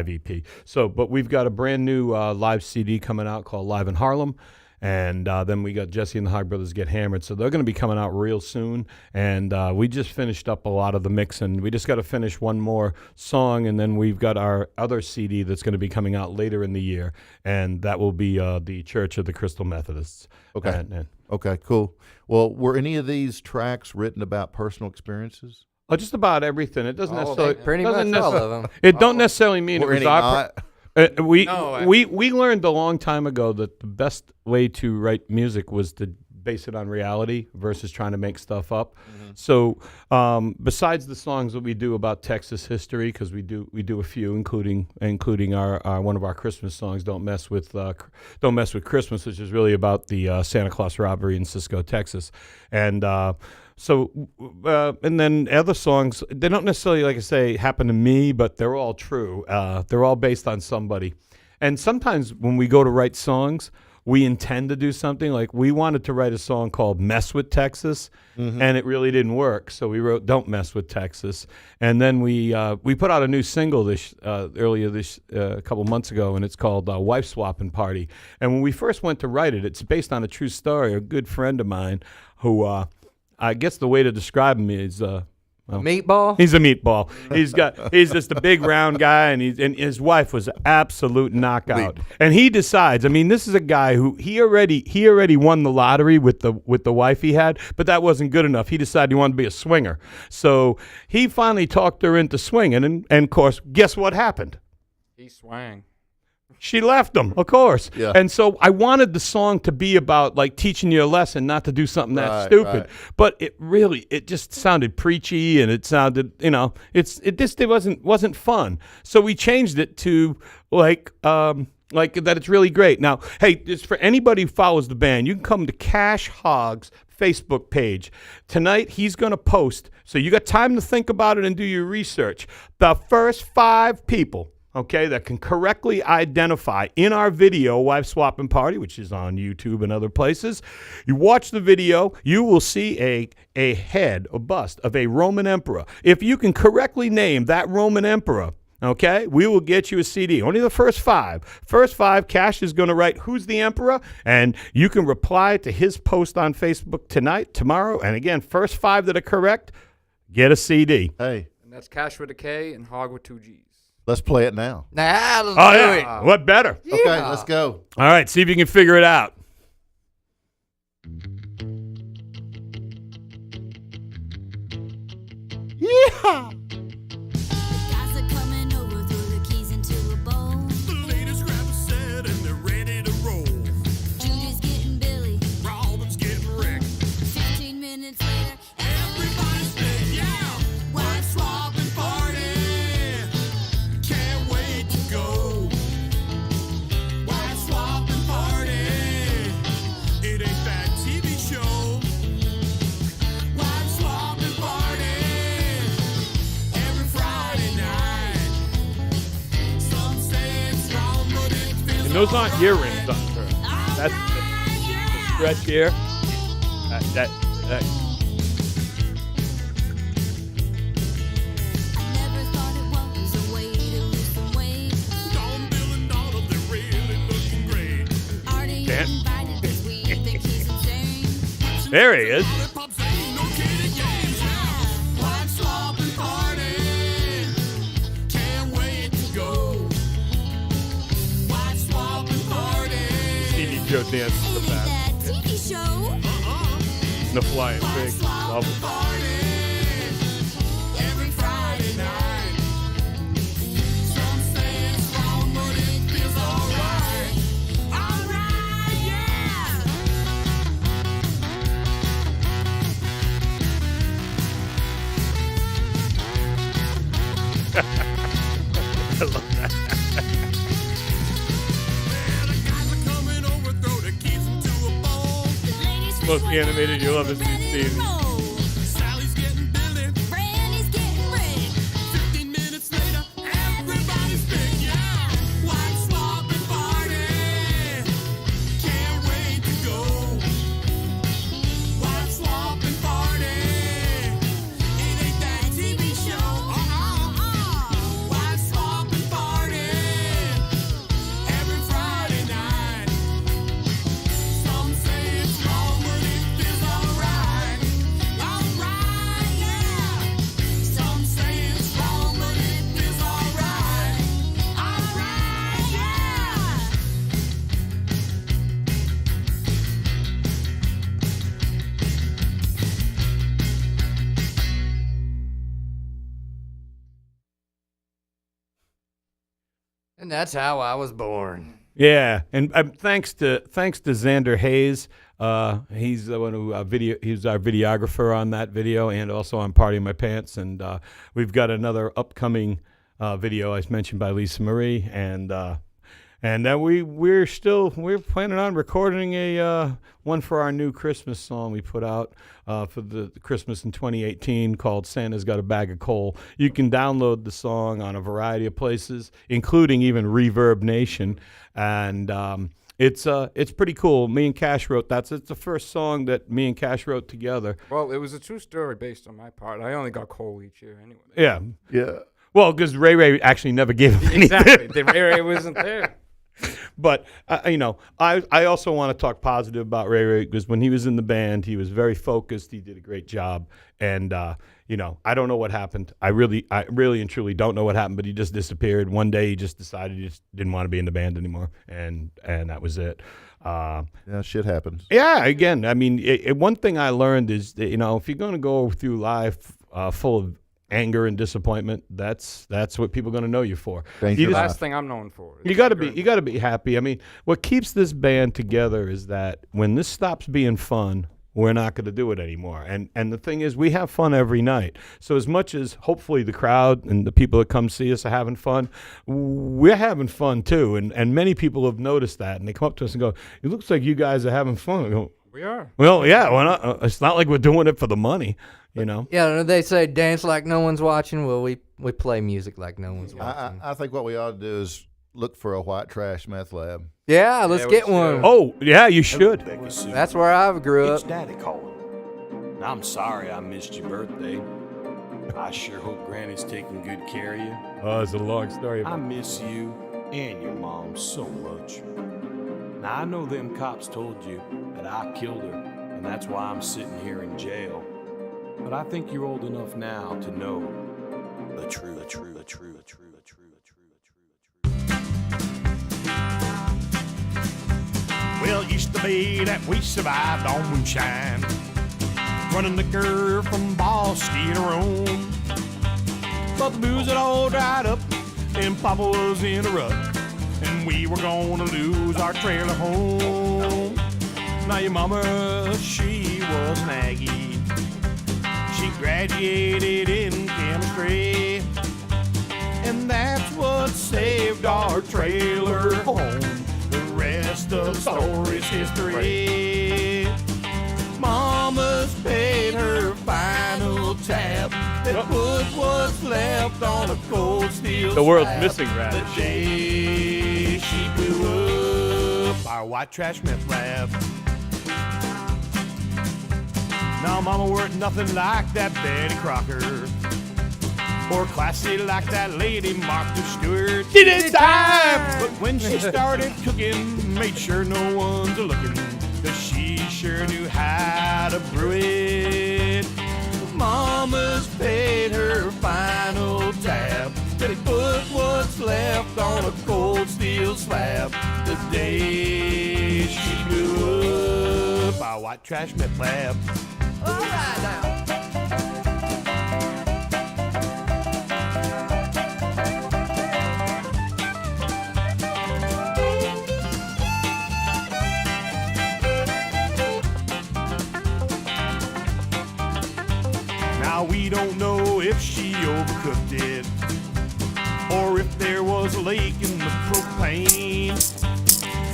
EP. So, but we've got a brand new live CD coming out called Live in Harlem. And then we got Jesse and the Hogg Brothers Get Hammered. So they're going to be coming out real soon. And we just finished up a lot of the mix. And we just got to finish one more song. And then we've got our other CD that's going to be coming out later in the year. And that will be the Church of the Crystal Methodists. Okay. And Okay, cool. Well, were any of these tracks written about personal experiences? just about everything. It doesn't All of necessarily. them. Pretty doesn't much all necessarily- of them. It don't necessarily mean Were it was any our. not? We No, we learned a long time ago that the best way to write music was to base it on reality versus trying to make stuff up. So besides the songs that we do about Texas history, because we do a few, including our one of our Christmas songs, "Don't Mess with Christmas," which is really about the Santa Claus robbery in Cisco, Texas, and. And then other songs, they don't necessarily, like I say, happen to me, but they're all true. They're all based on somebody. And sometimes when we go to write songs, we intend to do something. Like we wanted to write a song called "Mess with Texas," and it really didn't work. So we wrote "Don't Mess with Texas." And then we put out a new single earlier this a couple months ago, and it's called "Wife Swapping Party." And when we first went to write it, it's based on a true story. A good friend of mine who I guess the way to describe him is Meatball? he's a meatball. He's just a big round guy, and his wife was an absolute knockout. And he decides. I mean, this is a guy who he already won the lottery with the wife he had, but that wasn't good enough. He decided he wanted to be a swinger. So he finally talked her into swinging, and of course, guess what happened? He swang. She left him, of course. Yeah. And so I wanted the song to be about like teaching you a lesson, not to do something that stupid. Right. But it just sounded preachy, and it sounded, it wasn't fun. So we changed it to like that it's really great. Now, hey, just for anybody who follows the band, you can come to Cash Hogg's Facebook page. Tonight he's going to post, so you got time to think about it and do your research. The first 5 people, okay, that can correctly identify in our video, Wife Swapping Party, which is on YouTube and other places. You watch the video, you will see a head, a bust of a Roman emperor. If you can correctly name that Roman emperor, okay, we will get you a CD. Only the first 5. First 5, Cash is going to write who's the emperor, and you can reply to his post on Facebook tonight, tomorrow, and again, first 5 that are correct, get a CD. Hey, And that's Cash with a K and Hogg with 2 G's. let's play it now. Nah, let's Oh, do yeah. What better? Okay, let's go. All right, see if you can figure it out. Yeah. Guys are coming over, throw the keys into a bowl. The ladies grab a set and they're ready to roll. Judy's getting Billy. Robin's getting wrecked. 15 minutes later, Everybody's big, yeah. Wife swapping party. Can't wait to go. Wife swapping party. It ain't that TV show. Wife swapping party. Every Friday night. Some say it's wrong, but it feels And those aren't alright. earrings on her. That's the stretch here. That. I never thought it was a way to lose some weight. Don, Bill, and Donald, they're really looking great. Artie Can't. invited this week, think he's insane. There he is. Lollipops ain't no kidding games now. Wife swapping party. Can't wait to go. Wife swapping party. Stevie Joe dances Ain't the it back. that TV show? The flying pig. Love it. Party. Every Friday night. Some say it's wrong, but it feels alright. Alright, yeah. I love that. The guys are coming over, throw the keys into a bowl. The ladies Most free animated you'll ever see, ready to Steve. roll. Sally's getting Billy. Brandy's getting Rick. 15 minutes later, everybody's big, yeah. Wife swapping party. Can't wait to go. Wife swapping party. It ain't that TV show. Wife swapping party. Every Friday night. Some say it's wrong, but it feels alright. Alright, yeah. Some say it's wrong, but it feels alright. Alright, yeah. And that's how I was born. Yeah, and thanks to Xander Hayes. He's the one who he's our videographer on that video, and also on Party in My Pants. And we've got another upcoming video, as mentioned by Lisa Marie, and we're planning on recording a one for our new Christmas song we put out for the Christmas in 2018 called "Santa's Got a Bag of Coal." You can download the song on a variety of places, including even Reverb Nation, and it's pretty cool. Me and Cash wrote that. It's the first song that me and Cash wrote together. Well, it was a true story based on my part. I only got coal each year anyway. Yeah. Yeah. Well, because Ray actually never gave him anything. Exactly. The Ray wasn't there. But, I also want to talk positive about Ray because when he was in the band, he was very focused. He did a great job. And, I don't know what happened. I really and truly don't know what happened, but he just disappeared. One day he just decided he just didn't want to be in the band anymore. And that was it. Yeah, shit happens. Yeah, again, I mean, one thing I learned is that, if you're going to go through life full of anger and disappointment, that's what people are going to know you for. Thank The you. last thing I'm known for. You got to be happy. I mean, what keeps this band together is that when this stops being fun, we're not going to do it anymore. And the thing is, we have fun every night. So as much as hopefully the crowd and the people that come see us are having fun, we're having fun too. And many people have noticed that, and they come up to us and go, "It looks like you guys are having fun." We go, We are. "Well, yeah, why not? It's not like we're doing it for the money, you know." Yeah, they say dance like no one's watching. Well, we play music like no one's watching. I think what we ought to do is look for a white trash meth lab. Yeah, let's we get should. one. Oh, yeah, you should. That's where I grew It's up. Daddy calling. And I'm sorry I missed your birthday. I sure hope Granny's taking good care of you. Oh, it's a long story. I miss you and your mom so much. Now, I know them cops told you that I killed her, and that's why I'm sitting here in jail. But I think you're old enough now to know the true. Well, it used to be that we survived on moonshine, running the curve from Boston to Rome. But the booze had all dried up, and Papa was in a rut, and we were gonna lose our trailer home. Now your mama, she was an Aggie. She graduated in chemistry, and that's what saved our trailer home. The rest of the story's history. Mama's paid her final tab and put what's left on a cold steel The world's slab. missing The radish. day she blew up our white trash meth lab. Now Mama weren't nothing like that Betty Crocker, or classy like that lady Martha Stewart. Did it time! But when she started cooking, made sure no one's looking, 'cause she sure knew how to brew it. Mama's paid her final tab, but it put what's left on a cold steel slab. The day she blew up our white trash meth lab. All right now. Now we don't know if she overcooked it, or if there was a leak in the propane.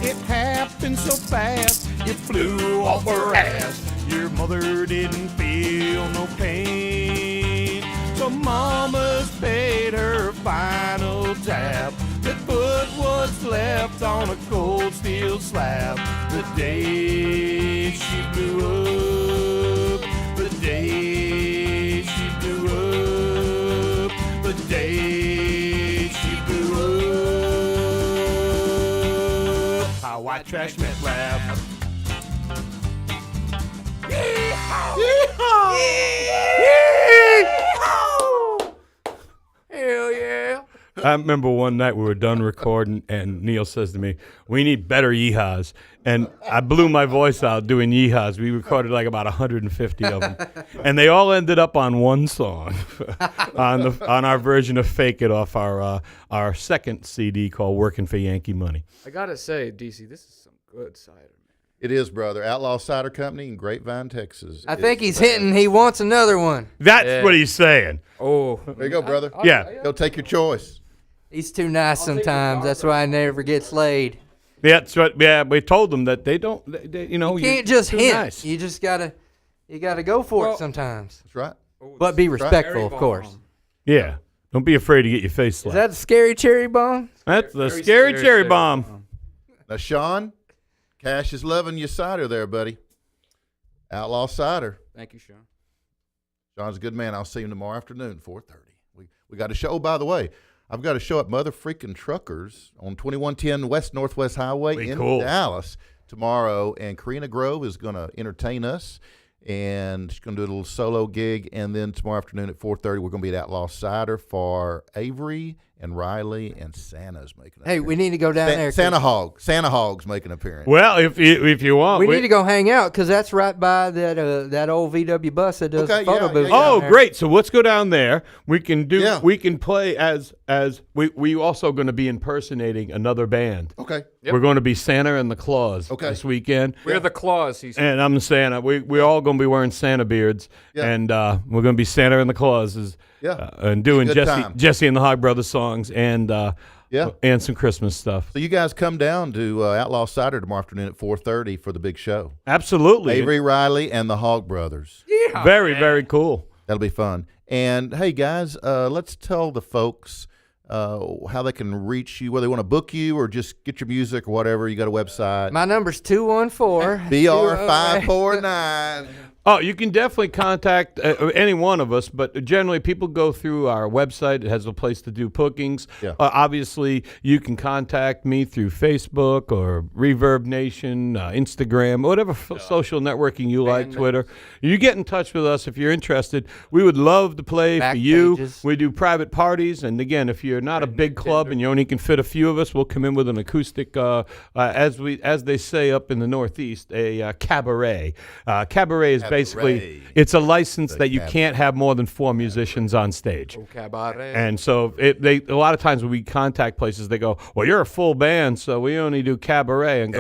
It happened so fast, it flew off her ass. Your mother didn't feel no pain. So Mama's paid her final tab that put what's left on a cold steel slab. The day she blew up, the day she blew up, the day she blew up our white trash meth lab. Hell yeah. I remember one night we were done recording, and Neil says to me, "We need better yeehaws." And I blew my voice out doing yeehaws. We recorded like about 150 of them, and they all ended up on one song, on our version of "Fake It" off our second CD called "Working for Yankee Money." I gotta say, DC, this is some good cider, man. It is, brother. Outlaw Cider Company in Grapevine, Texas. I think he's hitting. He wants another one. That's what he's saying. Oh, There you go, brother. Yeah. Go take your choice. He's too nice sometimes. That's why I never gets laid. Yeah, that's right. Yeah, we told them that they don't. You know, You can't just too hint. nice. You just gotta go for it sometimes. That's right. But be right. respectful, of course. Yeah, don't be afraid to get your face Is slapped. that a scary cherry bomb? That's the Very scary scary cherry cherry bomb. Now, Sean, Cash is loving your cider there, buddy. Outlaw Cider. thank you, Sean. Sean's a good man. I'll see him tomorrow afternoon, 4:30. We got a show. Oh, by the way, I've got a show at Mother Freaking Truckers on 2110 West Northwest Highway Way in cool. Dallas tomorrow, and Karina Grove is going to entertain us, and she's going to do a little solo gig, and then tomorrow afternoon at 4:30 we're going to be at Outlaw Cider for Avery and Riley, and Santa's making an Hey, we need to go down there. 'cause Santa Hogg's making an appearance. Well, if you want, We need to go hang out because that's right by that old VW bus that does Okay, the photo yeah, booth. yeah, down Oh, there. great! So let's go down there. We can do. Yeah. We can play as we also going to be impersonating another band. Okay. We're going to be Santa and the Claus Okay. this weekend. We're the claws, he said. And I'm Santa. We're all going to be wearing Santa beards, Yeah. and we're going to be Santa and the Clauses, Yeah. and doing Good time. Jesse and the Hogg Brothers songs, and Yeah. and some Christmas stuff. So you guys come down to Outlaw Cider tomorrow afternoon at 4:30 for the big show. Absolutely, Avery Riley and the Hogg Brothers. very very cool. That'll be fun. And hey, guys, let's tell the folks how they can reach you, whether they want to book you or just get your music or whatever. You got a website. My number's 214 BR549. Oh, you can definitely contact any one of us, but generally people go through our website. It has a place to do bookings. Yeah. Obviously, you can contact me through Facebook or Reverb Nation, Instagram, whatever social networking you like, Twitter. You get in touch with us if you're interested. We would love to play for you. Backpages. We do private parties, and again, if you're not a big club and you only can fit a few of us, we'll come in with an acoustic, as they say up in the Northeast, a cabaret. Cabaret is basically, it's a license that you can't have more than 4 musicians on stage. Cabaret. And so a lot of times when we contact places, they go, "Well, you're a full band, so we only do cabaret." And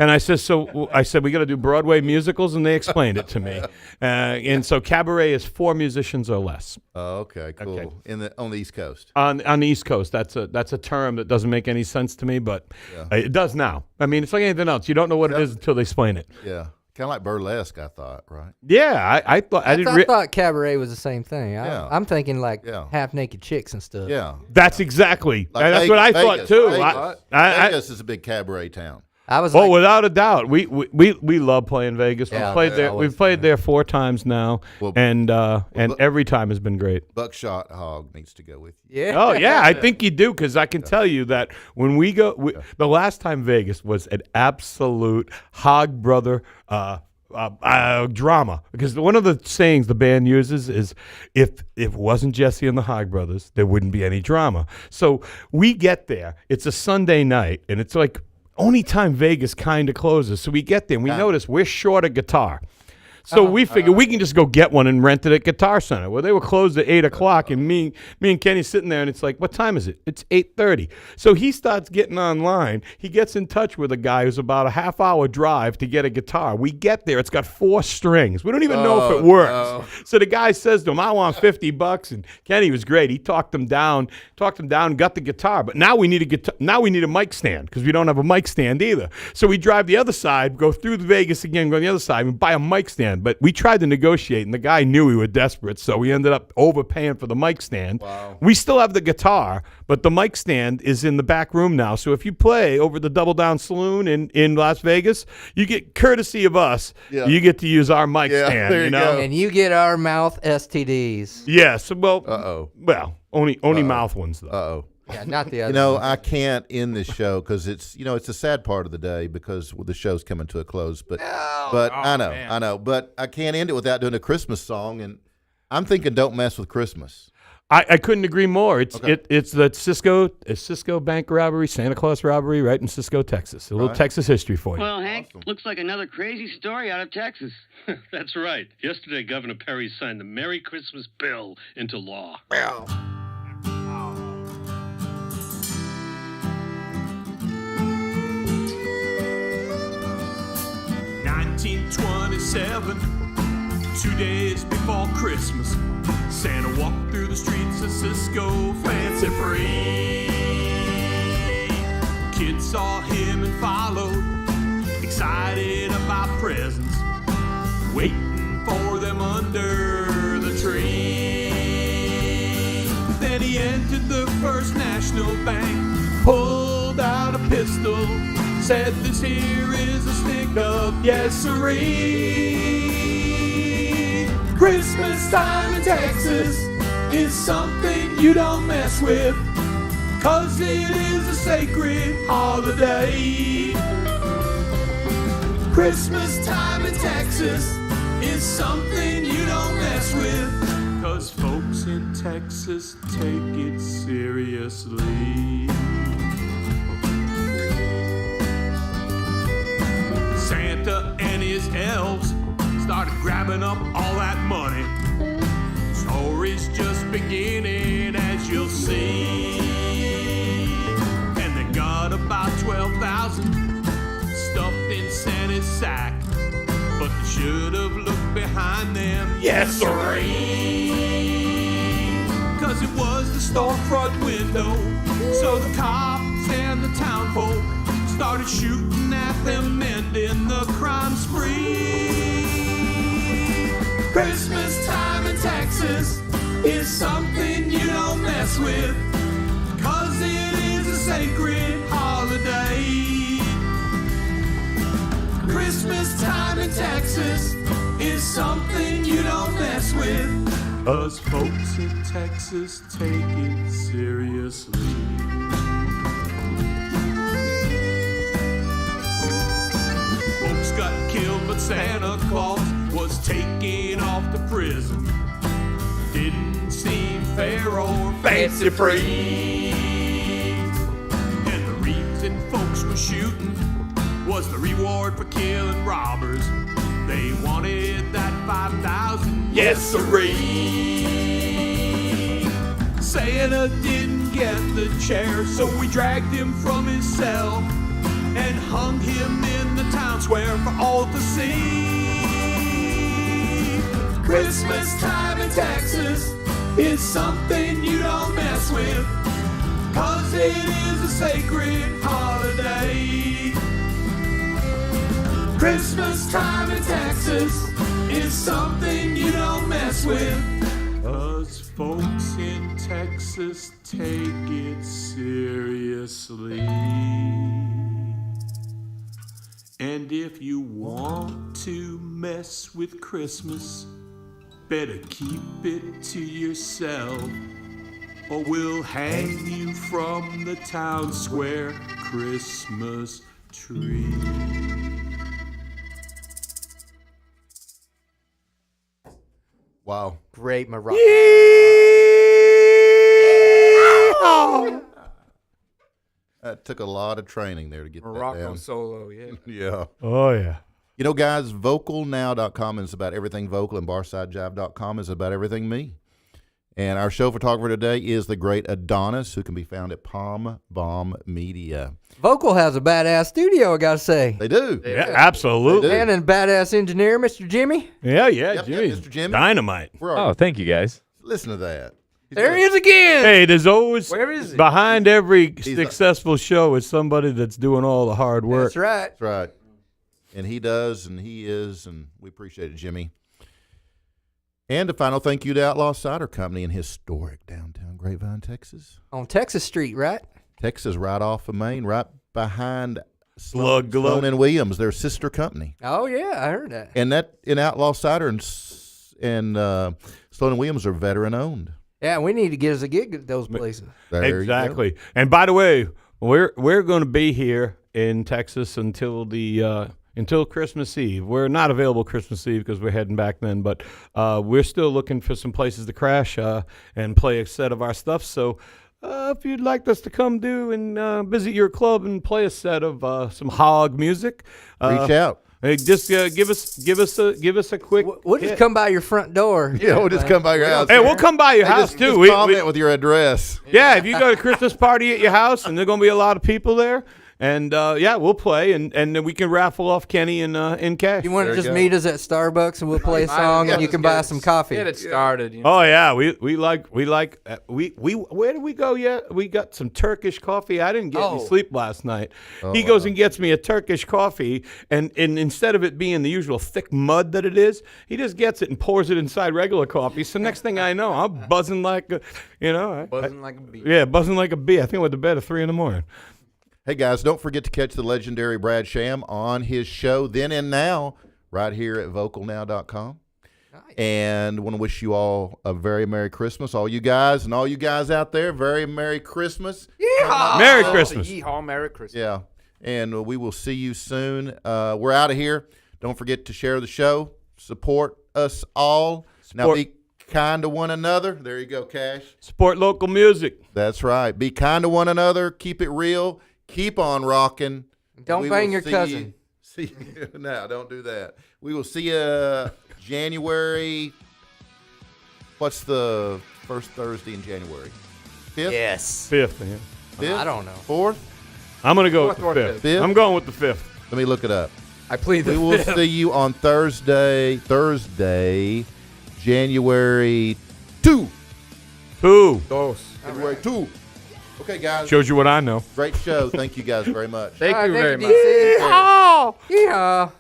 I said, "We got to do Broadway musicals," and they explained it to me. And so cabaret is 4 musicians or less Oh, okay, cool. Okay. On the East Coast. on the East Coast. That's a term that doesn't make any sense to me, but it does now. I mean, it's like anything else. You don't know what it is until they explain it. Yeah. Kind of like burlesque, I thought, right? Yeah, I thought I didn't. I thought cabaret was the same thing. Yeah. I'm thinking like Yeah. half naked chicks and stuff. Yeah. That's exactly. Like That's what I Vegas, thought too. Vegas. Vegas is a big cabaret town. I was Oh, like, without a doubt, we love playing Vegas. Yeah, We've played yeah, there. always We've played there 4 times now, Well, and but- every time has been great. Buckshot Hogg needs to go with you. yeah. Oh yeah, I think you do, because I can tell you that when we go, the last time Vegas was an absolute Hogg brother drama. Because one of the sayings the band uses is, if it wasn't Jesse and the Hogg brothers, there wouldn't be any drama. So we get there. It's a Sunday night, and it's like only time Vegas kind of closes. So we get there, and we notice we're short a guitar. So we figured we can just go get one and rent it at Guitar Center. Well, they were closed at 8 o'clock, and me and Kenny sitting there, and it's like, what time is it? It's 8:30. So he starts getting online. He gets in touch with a guy who's about a half-hour drive to get a guitar. We get there. It's got 4 strings. We don't even know if it works. So the guy says to him, I want $50. And Kenny was great. He talked him down, got the guitar. But now we need a guitar. Now we need a mic stand, because we don't have a mic stand either. So we drive the other side, go through Vegas again, go on the other side, and buy a mic stand. But we tried to negotiate, and the guy knew we were desperate, so we ended up overpaying for the mic stand. Wow. We still have the guitar, but the mic stand is in the back room now. So if you play over the Double Down Saloon in Las Vegas, you get courtesy of us. Yeah. You get to use our mic Yeah, stand. there you know? go. And you get our mouth STDs. Yes. Well. Uh-oh. Only mouth ones though. Uh-oh. Yeah, not the other. You know, ones. I can't end this show because it's a sad part of the day because the show's coming to a close. But I know. But I can't end it without doing a Christmas song, and I'm thinking "Don't Mess with Christmas." I couldn't agree more. It's Okay. it's the Cisco bank robbery, Santa Claus robbery, right in Cisco, Texas. A little Right. Texas history for you. Well, Hank, Awesome. looks like another crazy story out of Texas. That's right. Yesterday, Governor Perry signed the Merry Christmas bill into law. 1927, 2 days before Christmas, Santa walked through the streets of Cisco, fancy free. Kids saw him and followed, excited about presents, waiting for them under the tree. Then he entered the First National Bank, pulled out a pistol, said this here is a stick-up, yes sirree. Christmas time in Texas is something you don't mess with, 'cause it is a sacred holiday. Christmas time in Texas is something you don't mess with, 'cause folks in Texas take it seriously. Santa and his elves started grabbing up all that money. Story's just beginning, as you'll see. And they got about 12,000 stuffed in Santa's sack, but they should have looked behind them. Yes, sirree. 'Cause it was the storefront window, so the cops and the townfolk started shooting at them men in the crime spree. Christmas time in Texas is something you don't mess with, 'cause it is a sacred holiday. Christmas time in Texas is something you don't mess with, 'cause folks in Texas take it seriously. Folks got killed, but Santa Claus was taken off to prison. Didn't seem fair or fancy free. And the reason folks were shooting was the reward for killing robbers. They wanted that 5,000, yes sirree. Santa didn't get the chair, so we dragged him from his cell and hung him in the town square for all to see. Christmas time in Texas is something you don't mess with, 'cause it is a sacred holiday. Christmas time in Texas is something you don't mess with, 'cause folks in Texas take it seriously. And if you want to mess with Christmas, better keep it to yourself, or we'll hang you from the town square Christmas tree. Wow. Great Morocco. That took a lot of training there to get that Morocco down. solo, yeah. Yeah. Oh, yeah. You know, guys, vocalnow.com is about everything vocal, and barsidejive.com is about everything me. And our show photographer today is the great Adonis, who can be found at Palm Bomb Media. Vocal has a badass studio, I gotta say. They do. Yeah, absolutely. They do. And a badass engineer, Mr. Jimmy. Yeah, Yep, Jimmy. Mr. Jimmy. Dynamite. Where are Oh, thank you guys. you? Listen to that. There he is again. Hey, there's always Where is he? behind every He's successful show is somebody that's doing all the hard work. That's right. That's right. And he does, and he is, and we appreciate it, Jimmy. And a final thank you to Outlaw Cider Company in historic downtown Grapevine, Texas. On Texas Street, right? Texas, right off of Main, right behind Slug Glug. Sloan and Williams, their sister company. Oh, yeah, I heard that. And that in Outlaw Cider and Sloan and Williams are veteran owned. Yeah, we need to get us a gig at those places. There you go. Exactly. And by the way, we're going to be here in Texas until the until Christmas Eve. We're not available Christmas Eve because we're heading back then, but we're still looking for some places to crash and play a set of our stuff. So if you'd like us to come do and visit your club and play a set of some Hogg music, Reach out. hey, just give us a quick. We'll just come by your front door. Yeah, we'll just come by your house. Hey, we'll come by your house just, too. Just comment with your address. Yeah, if you got a Christmas party at your house and there's going to be a lot of people there, and yeah, we'll play, and then we can raffle off Kenny and cash. You want to There you just go. meet us at Starbucks and we'll play a song and you can buy some coffee. Get it started. You know? Oh yeah, we where did we go yet? We got some Turkish coffee. I didn't get any sleep last night. He goes and gets me a Turkish coffee, and instead of it being the usual thick mud that it is, he just gets it and pours it inside regular coffee. So next thing I know, I'm buzzing like a, Buzzing like a bee. yeah, buzzing like a bee. I think I went to bed at 3 a.m. Hey, guys, don't forget to catch the legendary Brad Sham on his show, Then and Now, right here at vocalnow.com. Nice. And want to wish you all a very Merry Christmas. All you guys and all you guys out there, very Merry Christmas. Yeehaw! Merry Christmas. Yeehaw, Merry Christmas. Yeah. And we will see you soon. We're out of here. Don't forget to share the show. Support us all. Now Support- be kind to one another. There you go, Cash. Support local music. That's right. Be kind to one another. Keep it real. Keep on rocking. Don't We bang will your see cousin. you- See you. No, don't do that. We will see you January. What's the first Thursday in January? 5th? Yes. 5th. Yeah. 5th? I don't know. 4th? I'm gonna go with Fourth the or 5th. fifth? I'm going with the 5th. Let me look it up. I plead the We will fifth. see you on Thursday, January 2. 2. Dos. January 2. Okay, guys. Shows you what I know. Great show. Thank you guys very much. Thank you very much. DC. Yeehaw.